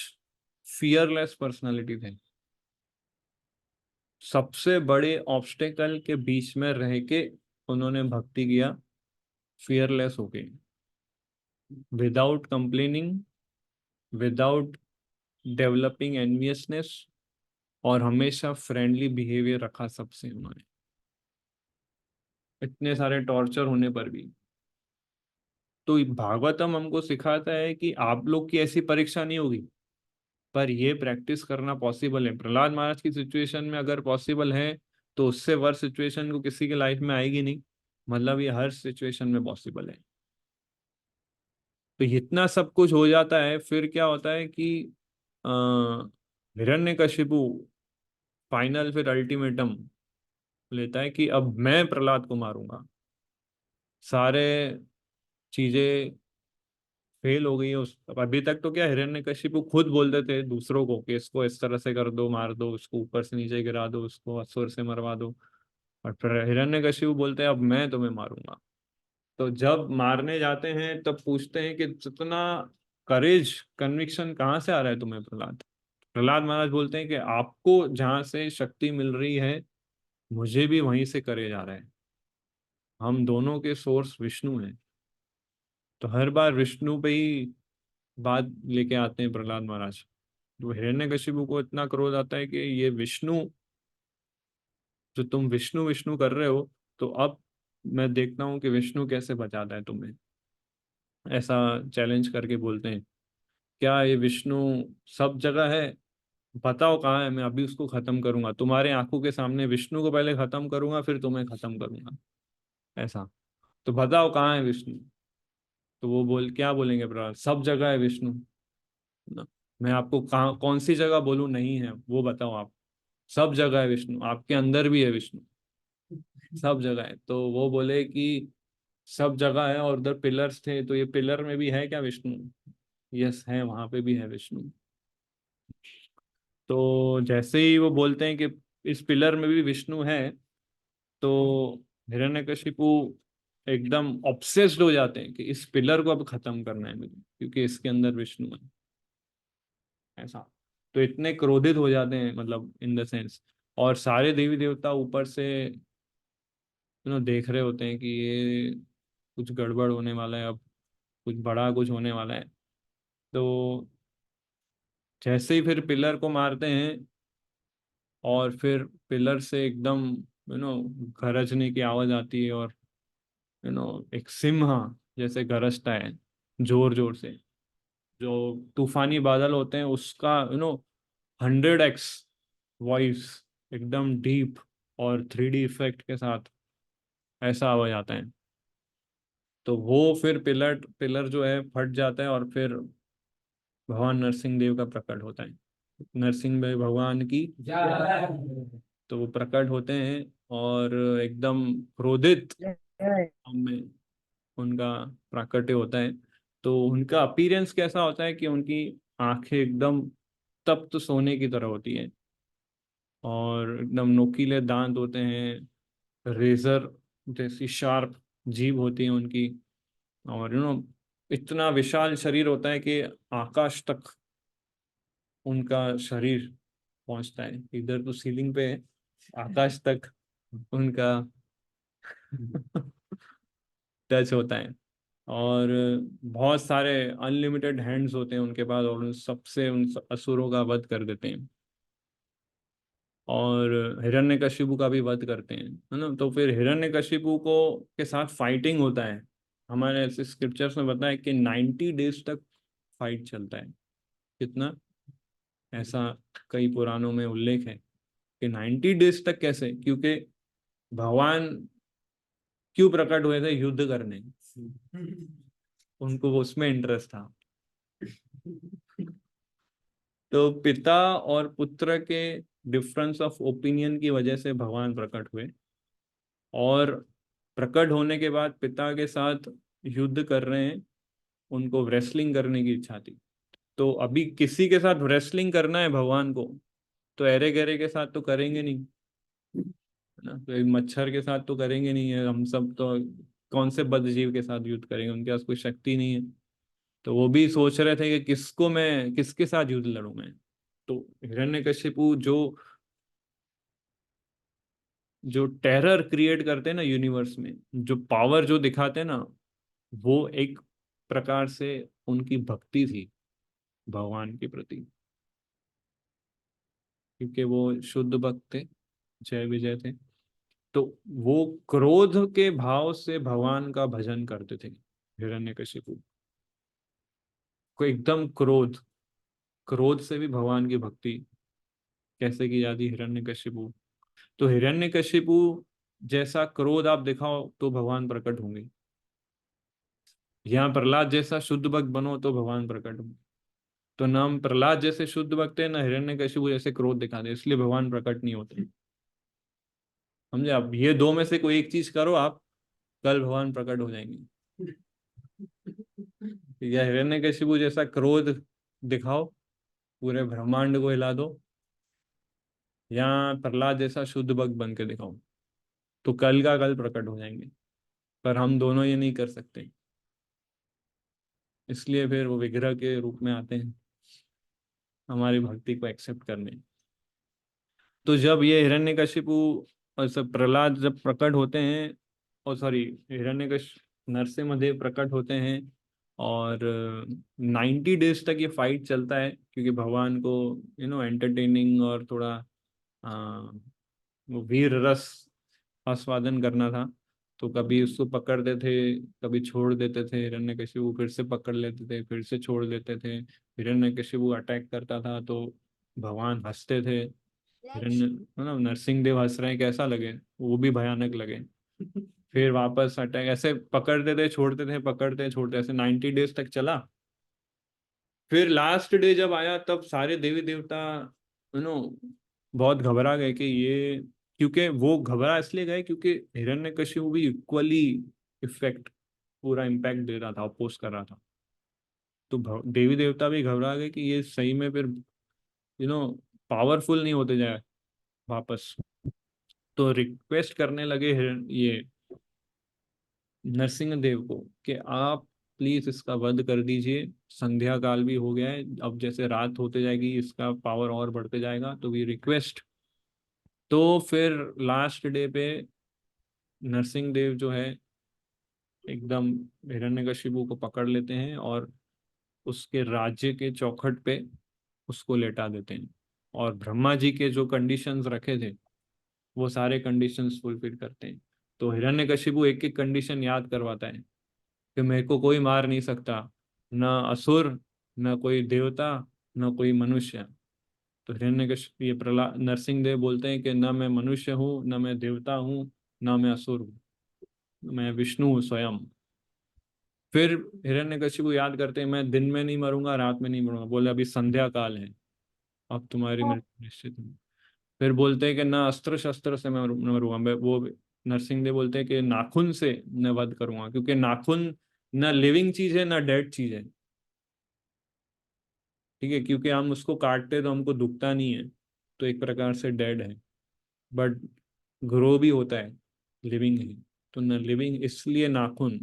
फियरलेस पर्सनालिटी थे, सबसे बड़े ऑब्स्टेकल के बीच में रह के उन्होंने भक्ति किया, फियरलेस होके, without complaining, without developing enviousness, और हमेशा फ्रेंडली बिहेवियर रखा सबसे उन्होंने, इतने सारे टॉर्चर होने पर भी। तो भागवतम हमको सिखाता है कि आप लोग की ऐसी परीक्षा नहीं होगी, पर ये प्रैक्टिस करना पॉसिबल है। प्रहलाद महाराज की सिचुएशन में अगर पॉसिबल है तो उससे वर्स सिचुएशन को किसी के लाइफ में आएगी नहीं, मतलब ये हर सिचुएशन में पॉसिबल है। तो इतना सब कुछ हो जाता है, फिर क्या होता है कि हिरण्यकशिपु फाइनल फिर अल्टीमेटम लेता है कि अब मैं प्रहलाद को मारूंगा। सारे चीजें फेल हो गई है उस, अभी तक तो क्या हिरण्यकशिपु खुद बोलते थे दूसरों को कि इसको इस तरह से कर दो, मार दो इसको, ऊपर से नीचे गिरा दो इसको, असुर से मरवा दो। और फिर हिरण्यकशिपु बोलते हैं अब मैं तुम्हें मारूंगा। तो जब मारने जाते हैं तब पूछते हैं कि इतना करेज, कन्विक्शन कहाँ से आ रहा है तुम्हें प्रहलाद। प्रहलाद महाराज बोलते हैं कि आपको जहां से शक्ति मिल रही है मुझे भी वहीं से करे जा रहा है, हम दोनों के सोर्स विष्णु हैं। तो हर बार विष्णु पे ही बात लेके आते हैं प्रहलाद महाराज। तो हिरण्यकशिपु को इतना क्रोध आता है कि ये विष्णु, जो तुम विष्णु विष्णु कर रहे हो, तो अब मैं देखता हूँ कि विष्णु कैसे बचाता है तुम्हें, ऐसा चैलेंज करके बोलते हैं। क्या ये विष्णु सब जगह है? बताओ कहाँ है, मैं अभी उसको खत्म करूंगा, तुम्हारे आंखों के सामने विष्णु को पहले खत्म करूंगा, फिर तुम्हें खत्म करूंगा, ऐसा। तो बताओ कहाँ है विष्णु? तो वो क्या बोलेंगे प्रहलाद? सब जगह है विष्णु ना। मैं आपको कहाँ कौन सी जगह बोलूं नहीं है, वो बताओ आप। सब जगह है विष्णु, आपके अंदर भी है विष्णु, सब जगह है। तो वो बोले कि सब जगह है, और उधर पिलर्स थे, तो ये पिलर में भी है क्या विष्णु? यस है, वहां पे भी है विष्णु। तो जैसे ही वो बोलते हैं कि इस पिलर में भी विष्णु है, तो हिरण्यकशिपु एकदम ऑब्सेस्ड हो जाते हैं कि इस पिलर को अब खत्म करना है मुझे, क्योंकि इसके अंदर विष्णु है, ऐसा। तो इतने क्रोधित हो जाते हैं, मतलब इन द सेंस। और सारे देवी देवता ऊपर से देख रहे होते हैं कि ये कुछ गड़बड़ होने वाला है, अब कुछ बड़ा कुछ होने वाला है। तो जैसे ही फिर पिलर को मारते हैं, और फिर पिलर से एकदम यू नो गरजने की आवाज आती है, और एक सिंह जैसे गरजता है जोर जोर से। जो तूफानी बादल होते हैं उसका 100x वॉइस, एकदम डीप और 3D इफेक्ट के साथ ऐसा आवाज आता है। तो वो फिर पिलर पिलर जो है फट जाता है, और फिर भगवान नरसिंह देव का प्रकट होता है। नरसिंह देव भगवान की। तो वो प्रकट होते हैं, और एकदम क्रोधित में उनका प्राकट्य होता है। तो उनका अपीयरेंस कैसा होता है कि उनकी आंखें एकदम तप्त सोने की तरह होती है, और एकदम नोकीले दांत होते हैं, रेजर जैसी शार्प जीभ होती है उनकी। और इतना विशाल शरीर होता है कि आकाश तक उनका शरीर पहुंचता है, इधर तो सीलिंग पे है, आकाश तक उनका टच होता है। और बहुत सारे अनलिमिटेड हैंड्स होते हैं उनके पास, और उन सबसे उन असुरों का वध कर देते हैं, और हिरण्यकशिपु का भी वध करते हैं, है ना। तो फिर हिरण्यकशिपु को के साथ फाइटिंग होता है। हमारे ऐसे स्क्रिप्चर्स में बताया कि 90 डेज तक फाइट चलता है। कितना? ऐसा कई पुराणों में उल्लेख है कि 90 डेज तक। कैसे? क्योंकि भगवान क्यों प्रकट हुए थे? युद्ध करने। उनको वो उसमें इंटरेस्ट था। तो पिता और पुत्र के डिफरेंस ऑफ ओपिनियन की वजह से भगवान प्रकट हुए, और प्रकट होने के बाद पिता के साथ युद्ध कर रहे हैं, उनको रेसलिंग करने की इच्छा थी। तो अभी किसी के साथ रेसलिंग करना है भगवान को, तो अरे गहरे के साथ तो करेंगे नहीं, है ना। तो एक मच्छर के साथ तो करेंगे नहीं है, हम सब तो कौन से बदजीव के साथ युद्ध करेंगे, उनके पास कोई शक्ति नहीं है। तो वो भी सोच रहे थे कि किसके साथ युद्ध लड़ूं मैं। तो हिरण्यकशिपु जो जो टेरर क्रिएट करते हैं ना यूनिवर्स में, जो पावर जो दिखाते हैं ना, वो एक प्रकार से उनकी भक्ति थी भगवान के प्रति, क्योंकि वो शुद्ध भक्त थे, जय विजय थे। तो वो क्रोध के भाव से भगवान का भजन करते थे हिरण्यकशिपु को। एकदम क्रोध क्रोध से भी भगवान की भक्ति कैसे की जाती? हिरण्यकशिपु। तो हिरण्यकशिपु जैसा क्रोध आप दिखाओ तो भगवान प्रकट होंगे। यहाँ प्रहलाद जैसा शुद्ध भक्त बनो तो भगवान प्रकट होंगे। तो ना हम प्रहलाद जैसे शुद्ध भक्त है, ना हिरण्यकशिपु जैसे क्रोध दिखाते, इसलिए भगवान प्रकट नहीं होते। समझे आप? ये दो में से कोई एक चीज करो आप, कल भगवान प्रकट हो जाएंगे। या हिरण्यकशिपु जैसा क्रोध दिखाओ, पूरे ब्रह्मांड को हिला दो, या प्रहलाद जैसा शुद्ध भक्त बन के दिखाओ, तो कल का कल प्रकट हो जाएंगे। पर हम दोनों ये नहीं कर सकते, इसलिए फिर वो विग्रह के रूप में आते हैं हमारी भक्ति को एक्सेप्ट करने। तो जब ये हिरण्यकशिपु और सब प्रहलाद जब प्रकट होते हैं, और सॉरी, हिरण्यकश नरसिम्हदेव प्रकट होते हैं, और 90 डेज तक ये फाइट चलता है, क्योंकि भगवान को एंटरटेनिंग और थोड़ा वो वीर रस आस्वादन करना था। तो कभी उसको पकड़ते थे, कभी छोड़ देते थे, हिरण्यकशिपु फिर से पकड़ लेते थे, फिर से छोड़ देते थे। हिरण्यकशिपु अटैक करता था तो भगवान हंसते थे। हिरण्य मतलब नरसिंहदेव हंस रहे हैं, कैसा लगे? वो भी भयानक लगे। फिर वापस अटैक, ऐसे पकड़ते थे छोड़ते थे, पकड़ते छोड़ते, ऐसे 90 डेज तक चला। फिर लास्ट डे जब आया तब सारे देवी देवता यू नो बहुत घबरा गए कि ये, क्योंकि वो घबरा इसलिए गए क्योंकि हिरण्यकशिपु भी इक्वली इफेक्ट, पूरा इम्पैक्ट दे रहा था, अपोज कर रहा था। तो देवी देवता भी घबरा गए कि ये सही में फिर पावरफुल नहीं होते जाए वापस। तो रिक्वेस्ट करने लगे ये नरसिंह देव को कि आप प्लीज इसका वध कर दीजिए, संध्या काल भी हो गया है, अब जैसे रात होते जाएगी इसका पावर और बढ़ते जाएगा, तो वी रिक्वेस्ट। तो फिर लास्ट डे पे नरसिंह देव जो है एकदम हिरण्यकशिपु को पकड़ लेते हैं और उसके राज्य के चौखट पे उसको लेटा देते हैं। और ब्रह्मा जी के जो कंडीशंस रखे थे वो सारे कंडीशंस फुलफिल करते हैं। तो हिरण्यकशिपु एक एक कंडीशन याद करवाता है कि मेरे को कोई मार नहीं सकता, न असुर, न कोई देवता, न कोई मनुष्य। तो हिरण्यकशिपु, ये प्रहलाद, नरसिंह देव बोलते हैं कि न मैं मनुष्य हूँ, न मैं देवता हूँ, न मैं असुर हूँ, मैं विष्णु हूँ स्वयं। फिर हिरण्यकशिपु याद करते हैं, मैं दिन में नहीं मरूंगा, रात में नहीं मरूंगा। बोले अभी संध्या काल है, अब तुम्हारी मृत्यु निश्चित है। फिर बोलते हैं कि ना अस्त्र शस्त्र से मैं मरूंगा, मैं वो नरसिंह देव बोलते हैं कि नाखून से मैं वध करूंगा, क्योंकि नाखून ना लिविंग चीज है ना डेड चीज है। ठीक है, क्योंकि हम उसको काटते तो हमको दुखता नहीं है, तो एक प्रकार से डेड है, बट ग्रो भी होता है, लिविंग है। तो न लिविंग, इसलिए नाखून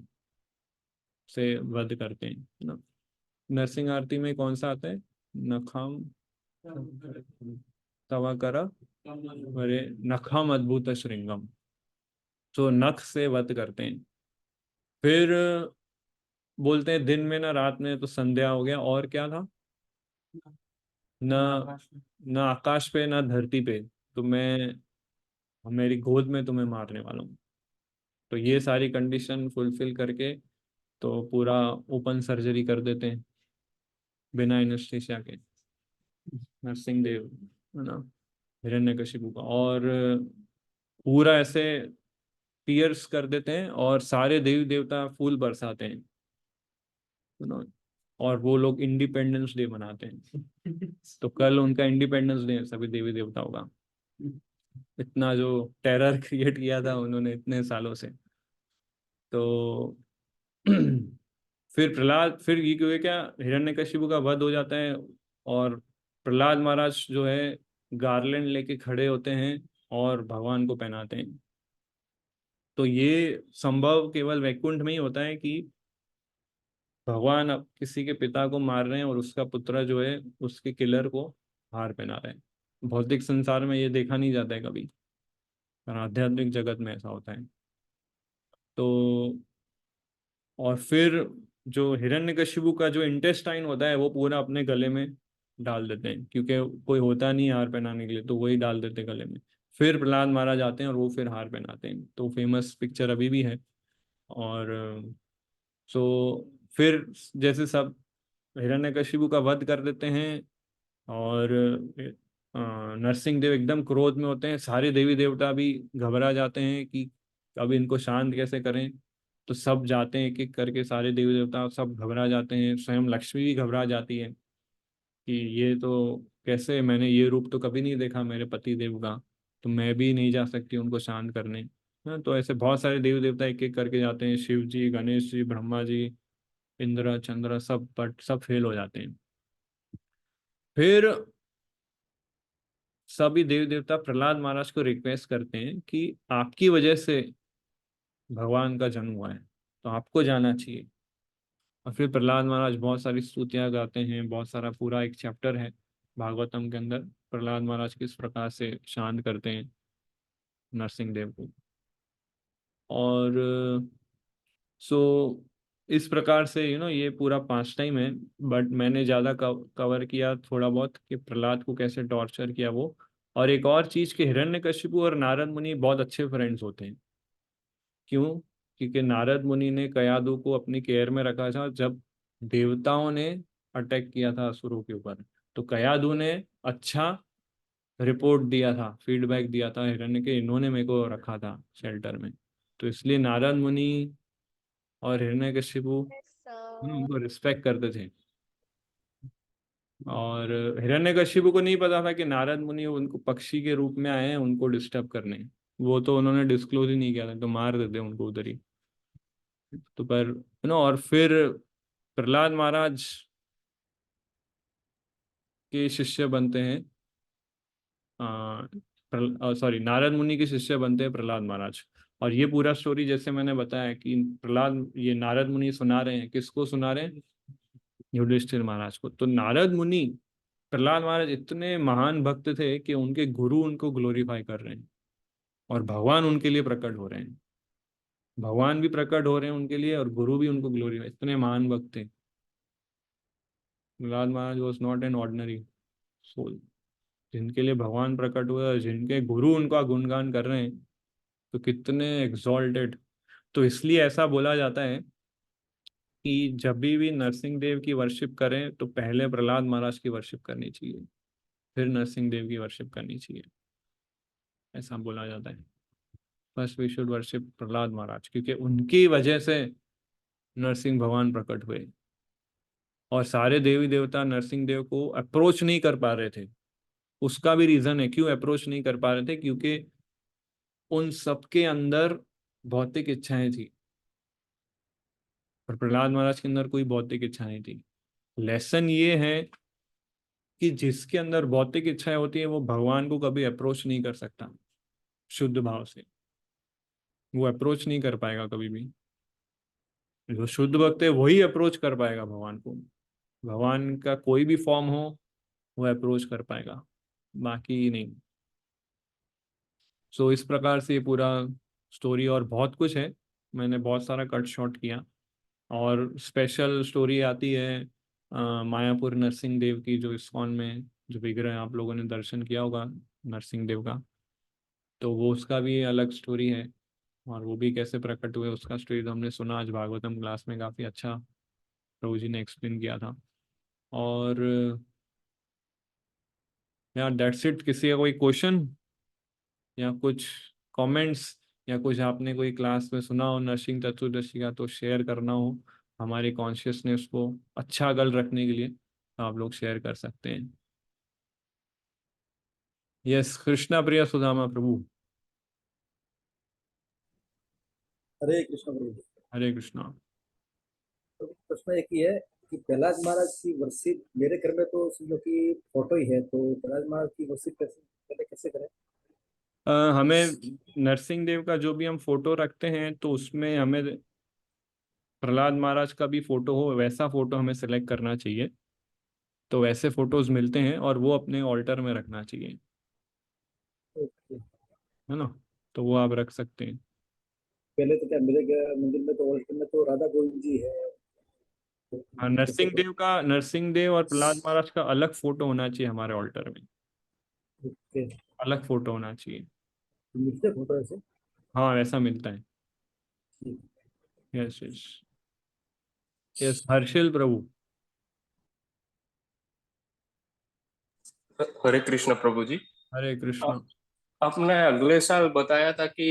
से वध करते हैं ना। नरसिंह आरती में कौन सा आता है? नखम तवा करा अरे नखम अद्भुत श्रृंगम। तो नख से वध करते हैं। फिर बोलते हैं दिन में ना रात में, तो संध्या हो गया। और क्या था? न न आकाश पे ना धरती पे, तो मैं मेरी गोद में तुम्हें मारने वाला हूँ। तो ये सारी कंडीशन फुलफिल करके तो पूरा ओपन सर्जरी कर देते हैं बिना एनेस्थीसिया के, नरसिंह देव, है ना, हिरण्यकशिपु का। और पूरा ऐसे पियर्स कर देते हैं और सारे देवी देवता फूल बरसाते हैं, you know, और वो लोग इंडिपेंडेंस डे मनाते हैं। तो कल उनका इंडिपेंडेंस डे है सभी देवी देवताओं का। इतना जो टेरर क्रिएट किया था उन्होंने इतने सालों से। तो फिर प्रहलाद, फिर ये क्यों है क्या, हिरण्यकशिपु का वध हो जाता है और प्रहलाद महाराज जो है गार्लैंड लेके खड़े होते हैं और भगवान को पहनाते हैं। तो ये संभव केवल वैकुंठ में ही होता है कि भगवान अब किसी के पिता को मार रहे हैं और उसका पुत्र जो है उसके किलर को हार पहना रहे हैं। भौतिक संसार में ये देखा नहीं जाता है कभी, पर आध्यात्मिक जगत में ऐसा होता है। तो और फिर जो हिरण्यकशिपु का जो इंटेस्टाइन होता है वो पूरा अपने गले में डाल देते हैं, क्योंकि कोई होता नहीं हार पहनाने के लिए, तो वही डाल देते हैं गले में। फिर प्रहलाद महाराज आते हैं और वो फिर हार पहनाते हैं। तो फेमस पिक्चर अभी भी है। और सो फिर जैसे सब हिरण्यकशिपु का वध कर देते हैं और नरसिंह देव एकदम क्रोध में होते हैं, सारे देवी देवता भी घबरा जाते हैं कि अब इनको शांत कैसे करें। तो सब जाते हैं एक एक करके, सारे देवी देवता सब घबरा जाते हैं, स्वयं लक्ष्मी भी घबरा जाती है कि ये तो कैसे, मैंने ये रूप तो कभी नहीं देखा मेरे पति देव का, तो मैं भी नहीं जा सकती उनको शांत करने। हाँ, तो ऐसे बहुत सारे देवी देवता एक एक करके जाते हैं, शिव जी, गणेश जी, ब्रह्मा जी, इंद्र, चंद्र, सब, बट सब फेल हो जाते हैं। फिर सभी देवी देवता प्रहलाद महाराज को रिक्वेस्ट करते हैं कि आपकी वजह से भगवान का जन्म हुआ है, तो आपको जाना चाहिए। और फिर प्रहलाद महाराज बहुत सारी स्तुतियां गाते हैं, बहुत सारा पूरा एक चैप्टर है भागवतम के अंदर, प्रहलाद महाराज किस प्रकार से शांत करते हैं नरसिंह देव को। और सो इस प्रकार से ये पूरा 5 टाइम है। बट मैंने ज़्यादा कवर किया थोड़ा बहुत कि प्रहलाद को कैसे टॉर्चर किया वो। और एक और चीज़ कि हिरण्यकशिपु और नारद मुनि बहुत अच्छे फ्रेंड्स होते हैं। क्यों? क्योंकि नारद मुनि ने कयादु को अपनी केयर में रखा था जब देवताओं ने अटैक किया था असुरों के ऊपर। तो कयादु ने अच्छा रिपोर्ट दिया था, फीडबैक दिया था हिरण्य के, इन्होंने मेरे को रखा था शेल्टर में। तो इसलिए नारद मुनि और हिरण्यकशिपु उनको रिस्पेक्ट करते थे। और हिरण्यकशिपु को नहीं पता था कि नारद मुनि उनको पक्षी के रूप में आए हैं उनको डिस्टर्ब करने। वो तो उन्होंने डिस्क्लोज ही नहीं किया था, तो मार देते उनको उधर ही। तो पर और फिर प्रहलाद महाराज के शिष्य बनते हैं, सॉरी, नारद मुनि के शिष्य बनते हैं प्रहलाद महाराज। और ये पूरा स्टोरी जैसे मैंने बताया कि प्रहलाद, ये नारद मुनि सुना रहे हैं, किसको सुना रहे हैं? युधिष्ठिर महाराज को। तो नारद मुनि, प्रहलाद महाराज इतने महान भक्त थे कि उनके गुरु उनको ग्लोरीफाई कर रहे हैं और भगवान उनके लिए प्रकट हो रहे हैं। भगवान भी प्रकट हो रहे हैं उनके लिए और गुरु भी उनको ग्लोरीफाई, इतने महान भक्त थे। Prahlad Maharaj was not an ordinary soul. जिनके लिए भगवान प्रकट हुए और जिनके गुरु उनका गुणगान कर रहे हैं, तो कितने एग्जॉल्टेड। तो इसलिए ऐसा बोला जाता है कि जब भी नरसिंह देव की वर्शिप करें तो पहले प्रहलाद महाराज की वर्शिप करनी चाहिए, फिर नरसिंह देव की वर्शिप करनी चाहिए, ऐसा बोला जाता है। First we should worship Prahlad Maharaj, क्योंकि उनकी वजह से नरसिंह भगवान प्रकट हुए। और सारे देवी देवता नरसिंह देव को अप्रोच नहीं कर पा रहे थे। उसका भी रीजन है क्यों अप्रोच नहीं कर पा रहे थे, क्योंकि उन सबके अंदर भौतिक इच्छाएं थी और प्रहलाद महाराज के अंदर कोई भौतिक इच्छा नहीं थी। लेसन ये है कि जिसके अंदर भौतिक इच्छाएं होती है वो भगवान को कभी अप्रोच नहीं कर सकता शुद्ध भाव से। वो अप्रोच नहीं कर पाएगा कभी भी। जो शुद्ध भक्त है वही अप्रोच कर पाएगा भगवान को। भगवान का कोई भी फॉर्म हो वो अप्रोच कर पाएगा, बाकी नहीं। सो इस प्रकार से ये पूरा स्टोरी, और बहुत कुछ है, मैंने बहुत सारा कट शॉट किया। और स्पेशल स्टोरी आती है मायापुर नरसिंह देव की, जो इस्कॉन में जो विग्रह आप लोगों ने दर्शन किया होगा नरसिंह देव का, तो वो उसका भी अलग स्टोरी है। और वो भी कैसे प्रकट हुए उसका स्टोरी तो हमने सुना आज भागवतम क्लास में, काफ़ी अच्छा प्रभु जी ने एक्सप्लेन किया था। और यार दैट्स इट। किसी का कोई क्वेश्चन या कुछ कमेंट्स, या कुछ आपने कोई क्लास में सुना हो नरसिंह चतुर्दशी का तो शेयर करना हो हमारे कॉन्शियसनेस को अच्छा गल रखने के लिए, तो आप लोग शेयर कर सकते हैं। यस, कृष्णा प्रिय सुदामा प्रभु। हरे कृष्ण प्रभु। हरे कृष्णा। तो प्रश्न एक ही है कि प्रहलाद महाराज की वर्शिप, मेरे घर में तो समझो कि फोटो ही है, तो प्रहलाद महाराज की वर्शिप कैसे पहले कैसे करें? हमें नरसिंह देव का जो भी हम फोटो रखते हैं तो उसमें हमें प्रहलाद महाराज का भी फोटो हो, वैसा फोटो हमें सेलेक्ट करना चाहिए। तो वैसे फोटोज मिलते हैं और वो अपने ऑल्टर में रखना चाहिए, ओके। है ना? तो वो आप रख सकते हैं। पहले तो क्या मेरे मंदिर में तो ऑल्टर में तो राधा गोविंद जी है, तो हाँ, कैसे नरसिंह देव और प्रहलाद महाराज का अलग फोटो होना चाहिए हमारे ऑल्टर में, ओके अलग फोटो होना चाहिए। मिलते फोटो ऐसे? हाँ, वैसा मिलता है। ठीक। Yes yes. यस, हर्षिल प्रभु। हरे कृष्ण प्रभु जी। हरे कृष्णा। आपने अगले साल बताया था कि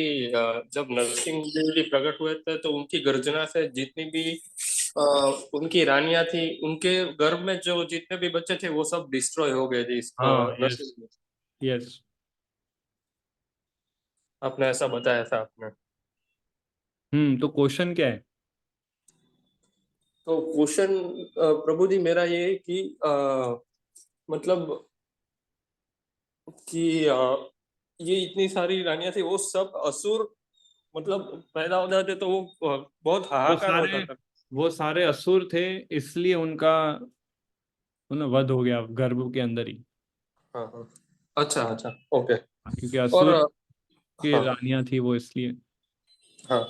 जब नरसिंह देव जी प्रकट हुए थे तो उनकी गर्जना से जितनी भी अ, उनकी रानियां थी, उनके गर्भ में जो जितने भी बच्चे थे वो सब डिस्ट्रॉय हो गए थे इस हाँ, नरसिंह यस में। यस। आपने ऐसा बताया था आपने। तो क्वेश्चन क्या है? तो क्वेश्चन प्रभु जी मेरा ये है कि मतलब कि ये इतनी सारी रानियां थी वो सब असुर मतलब पैदा हो जाते तो वो बहुत वो हाहाकार होता सारे था। वो सारे असुर थे, इसलिए उनका वध हो गया गर्भ के अंदर ही। हाँ हाँ। अच्छा अच्छा। ओके। क्योंकि और असुर की हाँ रानियां थी वो, इसलिए। हाँ।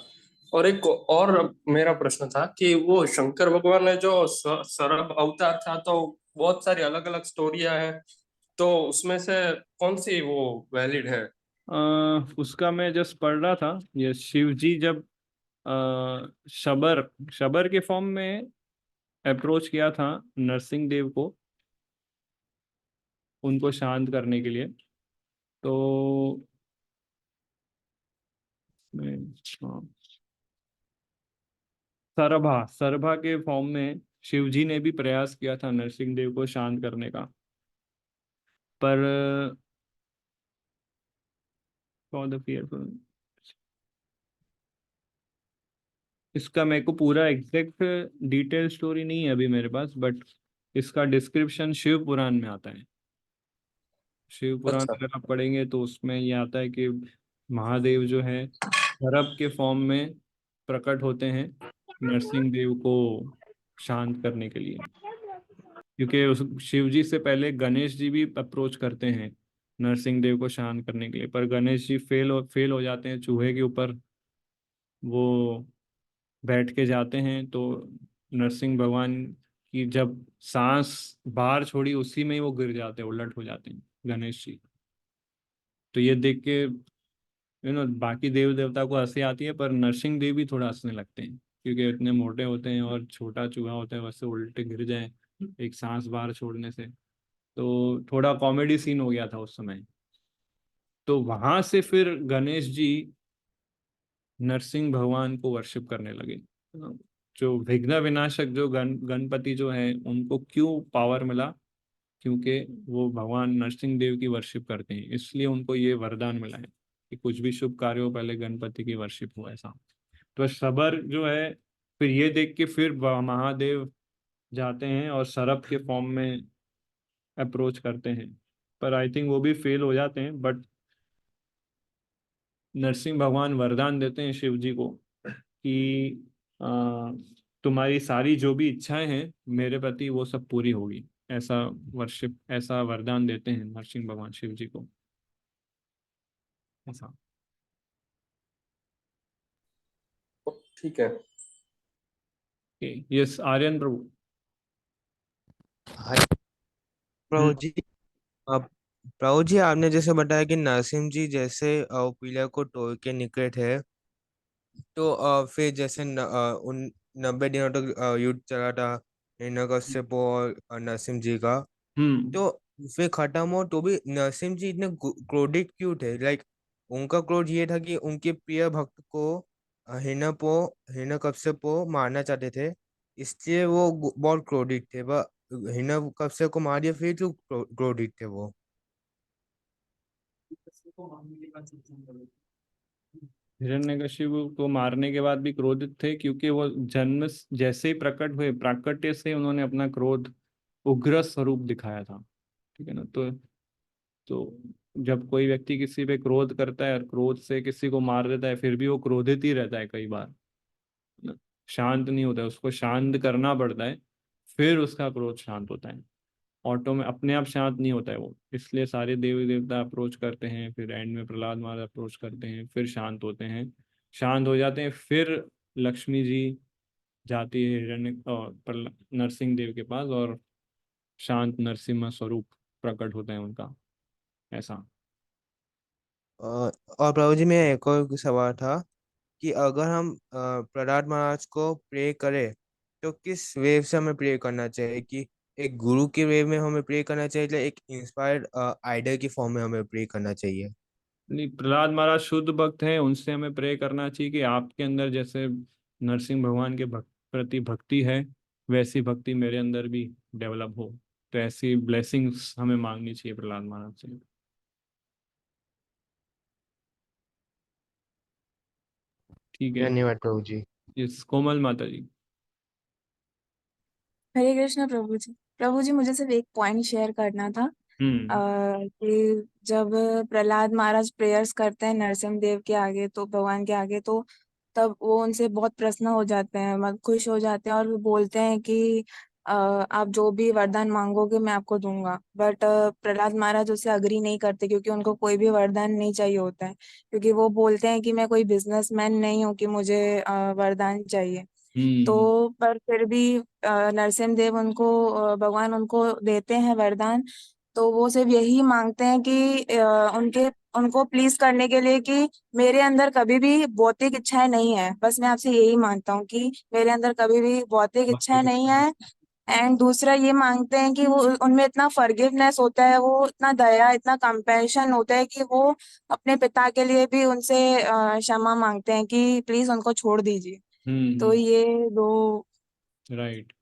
और एक और मेरा प्रश्न था कि वो शंकर भगवान ने जो सरब अवतार था तो बहुत सारी अलग अलग स्टोरियां हैं, तो उसमें से कौन सी वो वैलिड है? उसका मैं जस्ट पढ़ रहा था, ये शिव जी जब शबर शबर के फॉर्म में अप्रोच किया था नरसिंह देव को, उनको शांत करने के लिए। तो हाँ, सरभा सरभा के फॉर्म में शिवजी ने भी प्रयास किया था नरसिंह देव को शांत करने का, पर फॉर द fearful, इसका मेरे को पूरा एग्जैक्ट डिटेल स्टोरी नहीं है अभी मेरे पास, बट इसका डिस्क्रिप्शन शिव पुराण में आता है। शिव पुराण अच्छा। अगर आप पढ़ेंगे तो उसमें ये आता है कि महादेव जो है सर्प के फॉर्म में प्रकट होते हैं नरसिंह देव को शांत करने के लिए, क्योंकि उस शिव जी से पहले गणेश जी भी अप्रोच करते हैं नरसिंह देव को शांत करने के लिए, पर गणेश जी फेल हो जाते हैं चूहे के ऊपर, वो बैठ के जाते हैं। तो नरसिंह भगवान की जब सांस बाहर छोड़ी उसी में ही वो गिर जाते हैं, उलट हो जाते हैं गणेश जी। तो ये देख के बाकी देव देवता को हंसी आती है, पर नरसिंह देव भी थोड़ा हंसने लगते हैं, क्योंकि इतने मोटे होते हैं और छोटा चूहा होता है, वैसे उल्टे गिर जाए एक सांस बाहर छोड़ने से। तो थोड़ा कॉमेडी सीन हो गया था उस समय। तो वहां से फिर गणेश जी नरसिंह भगवान को वर्शिप करने लगे। जो विघ्न विनाशक जो गणपति जो है उनको क्यों पावर मिला, क्योंकि वो भगवान नरसिंह देव की वर्शिप करते हैं, इसलिए उनको ये वरदान मिला है कि कुछ भी शुभ कार्य हो पहले गणपति की वर्शिप हो, ऐसा। तो सबर जो है फिर ये देख के फिर महादेव जाते हैं और सरप के फॉर्म में अप्रोच करते हैं, पर आई थिंक वो भी फेल हो जाते हैं। बट नरसिंह भगवान वरदान देते हैं शिव जी को कि आ, तुम्हारी सारी जो भी इच्छाएं हैं मेरे प्रति वो सब पूरी होगी, ऐसा वर्शिप ऐसा वरदान देते हैं नरसिंह भगवान शिव जी को, ऐसा। ठीक है। यस आर्यन प्रभु। हाय प्रभु जी। अब प्रभु जी आपने जैसे बताया कि नरसिंह जी जैसे पिलर को तोड़ के निकले थे, तो फिर जैसे उन 90 दिनों तक युद्ध चला था हिरण्यकश्यप और नरसिंह जी का। हम्म। तो फिर खत्म हो तो भी नरसिंह जी इतने क्रोधित क्यों थे? लाइक उनका क्रोध ये था कि उनके प्रिय भक्त को हिरण्यकश्यप को मारना चाहते थे, इसलिए वो बहुत क्रोधित थे। वह हिरण्यकश्यप को मार दिया फिर क्यों क्रोधित थे वो? हिरण्यकशिपु को मारने के बाद भी क्रोधित थे, क्योंकि वो जन्म जैसे ही प्रकट हुए प्राकट्य से उन्होंने अपना क्रोध उग्र स्वरूप दिखाया था। ठीक है ना। तो जब कोई व्यक्ति किसी पे क्रोध करता है और क्रोध से किसी को मार देता है, फिर भी वो क्रोधित ही रहता है कई बार, है ना? शांत नहीं होता है, उसको शांत करना पड़ता है, फिर उसका क्रोध शांत होता है। ऑटो में अपने आप शांत नहीं होता है वो, इसलिए सारे देवी देवता अप्रोच करते हैं, फिर एंड में प्रहलाद महाराज अप्रोच करते हैं, फिर शांत होते हैं, शांत हो जाते हैं। फिर लक्ष्मी जी जाती है नरसिंह देव के पास, और शांत नरसिम्हा स्वरूप प्रकट होता है उनका, ऐसा। अ, और प्रभु जी मेरा एक और सवाल था कि अगर हम प्रहलाद महाराज को प्रे करें तो किस वेव से हमें प्रे करना चाहिए? कि एक गुरु के वेव में हमें प्रे करना चाहिए या एक इंस्पायर्ड आइडल की फॉर्म में हमें प्रे करना चाहिए? नहीं, प्रहलाद महाराज शुद्ध भक्त हैं, उनसे हमें प्रे करना चाहिए कि आपके अंदर जैसे नरसिंह भगवान के प्रति भक्ति है, वैसी भक्ति मेरे अंदर भी डेवलप हो। तो ऐसी ब्लेसिंग्स हमें मांगनी चाहिए प्रहलाद महाराज से। ठीक है। धन्यवाद प्रभु जी। इस कोमल माता जी। हरे कृष्णा प्रभु जी। प्रभु जी मुझे सिर्फ एक पॉइंट शेयर करना था हम्म। कि जब प्रहलाद महाराज प्रेयर्स करते हैं नरसिंह देव के आगे, तो भगवान के आगे, तो तब वो उनसे बहुत प्रसन्न हो जाते हैं, मतलब खुश हो जाते हैं, और वो बोलते हैं कि आप जो भी वरदान मांगोगे मैं आपको दूंगा। बट प्रहलाद महाराज उससे अग्री नहीं करते, क्योंकि उनको कोई भी वरदान नहीं चाहिए होता है, क्योंकि वो बोलते हैं कि मैं कोई बिजनेसमैन नहीं हूँ कि मुझे वरदान चाहिए। हम्म। तो पर फिर भी नरसिंह देव उनको भगवान उनको देते हैं वरदान। तो वो सिर्फ यही मांगते हैं कि उनको प्लीज करने के लिए कि मेरे अंदर कभी भी भौतिक इच्छाएं नहीं है। बस मैं आपसे यही मांगता हूँ कि मेरे अंदर कभी भी भौतिक इच्छाएं नहीं है। एंड दूसरा ये मांगते हैं कि वो उनमें इतना फॉरगिवनेस होता है, वो इतना दया, इतना कंपैशन होता है कि वो अपने पिता के लिए भी उनसे क्षमा मांगते हैं कि प्लीज उनको छोड़ दीजिए। तो ये दो। राइट।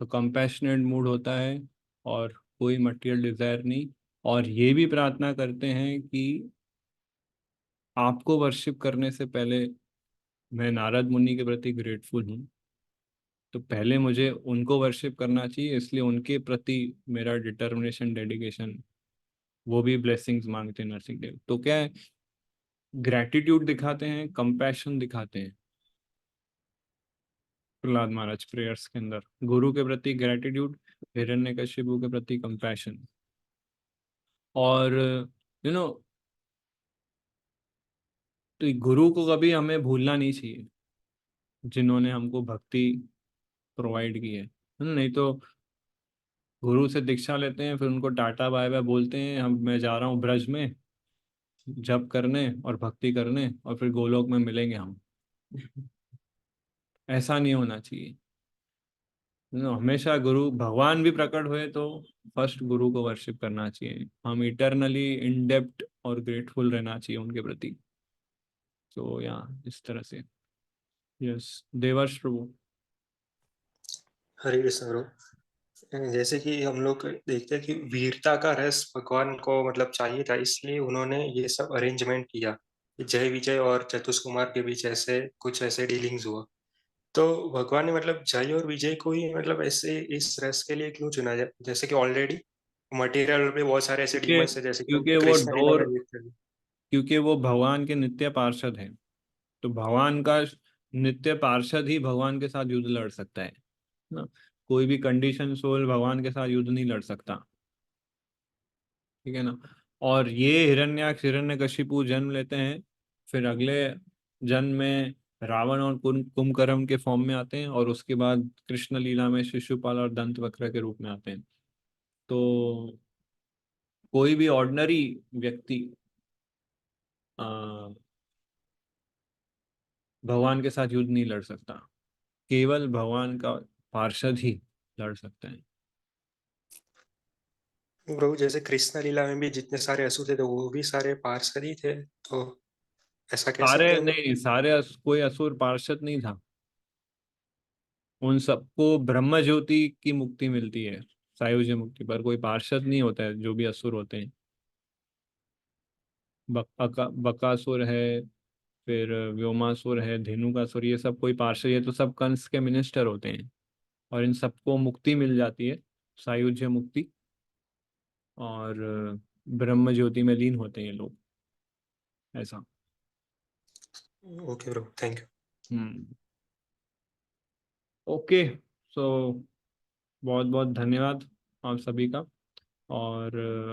तो कंपैशनेट मूड होता है और कोई मटेरियल डिजायर नहीं, और ये भी प्रार्थना करते हैं कि आपको वर्शिप करने से पहले मैं नारद मुनि के प्रति ग्रेटफुल हूँ, तो पहले मुझे उनको वर्शिप करना चाहिए, इसलिए उनके प्रति मेरा डिटर्मिनेशन, डेडिकेशन, वो भी ब्लेसिंग्स मांगते हैं नरसिंह देव। तो क्या है, ग्रैटिट्यूड दिखाते हैं, कंपैशन दिखाते हैं प्रहलाद महाराज प्रेयर्स के अंदर। गुरु के प्रति ग्रैटिट्यूड, हिरण्यकशिपु के प्रति कंपैशन। और यू नो तो गुरु को कभी हमें भूलना नहीं चाहिए, जिन्होंने हमको भक्ति प्रोवाइड की है। नहीं तो गुरु से दीक्षा लेते हैं, फिर उनको टाटा बाय बाय बोलते हैं, हम मैं जा रहा हूँ ब्रज में जप करने और भक्ति करने, और फिर गोलोक में मिलेंगे हम। ऐसा नहीं होना चाहिए। हमेशा गुरु भगवान भी प्रकट हुए तो फर्स्ट गुरु को वर्शिप करना चाहिए। हम इटरनली इन डेप्थ और ग्रेटफुल रहना चाहिए उनके प्रति। तो या इस तरह से। यस, देवर्ष प्रभु। हरे कृष्ण ब्रो। जैसे कि हम लोग देखते हैं कि वीरता का रस भगवान को मतलब चाहिए था, इसलिए उन्होंने ये सब अरेंजमेंट किया कि जय विजय और चतुष कुमार के बीच ऐसे कुछ ऐसे डीलिंग्स हुआ। तो भगवान ने मतलब जय और विजय को ही मतलब ऐसे इस रस के लिए क्यों चुना जाए, जैसे कि ऑलरेडी मटेरियल पे बहुत सारे ऐसे क्योंकि डीमंस है, जैसे कि क्योंकि वो कृष्ण लीला डोर में देखते हैं। क्योंकि वो भगवान के नित्य पार्षद हैं। तो भगवान का नित्य पार्षद ही भगवान के साथ युद्ध लड़ सकता है ना। कोई भी कंडीशन सोल भगवान के साथ युद्ध नहीं लड़ सकता, ठीक है ना। और ये हिरण्याक्ष हिरण्यकशिपु जन्म लेते हैं, फिर अगले जन्म में रावण और कुंभकर्ण के फॉर्म में आते हैं, और उसके बाद कृष्ण लीला में शिशुपाल और दंतवक्र के रूप में आते हैं। तो कोई भी ऑर्डिनरी व्यक्ति भगवान के साथ युद्ध नहीं लड़ सकता, केवल भगवान का पार्षद ही लड़ सकते हैं। ब्रो जैसे कृष्ण लीला में भी जितने सारे असुर थे तो वो भी सारे पार्षद ही थे, तो ऐसा कह सकते सारे हैं हम लोग। नहीं, कोई असुर पार्षद नहीं था। उन सबको ब्रह्म ज्योति की मुक्ति मिलती है, सायुज्य मुक्ति, पर कोई पार्षद नहीं होता है जो भी असुर होते हैं। बकासुर है, फिर व्योमासुर है, धेनुकासुर, ये सब कोई पार्षद, ये तो सब कंस के मिनिस्टर होते हैं। और इन सबको मुक्ति मिल जाती है, सायुज्य मुक्ति, और ब्रह्म ज्योति में लीन होते हैं ये लोग, ऐसा। Okay bro, thank you. Hmm. Okay. So बहुत बहुत धन्यवाद आप सभी का। और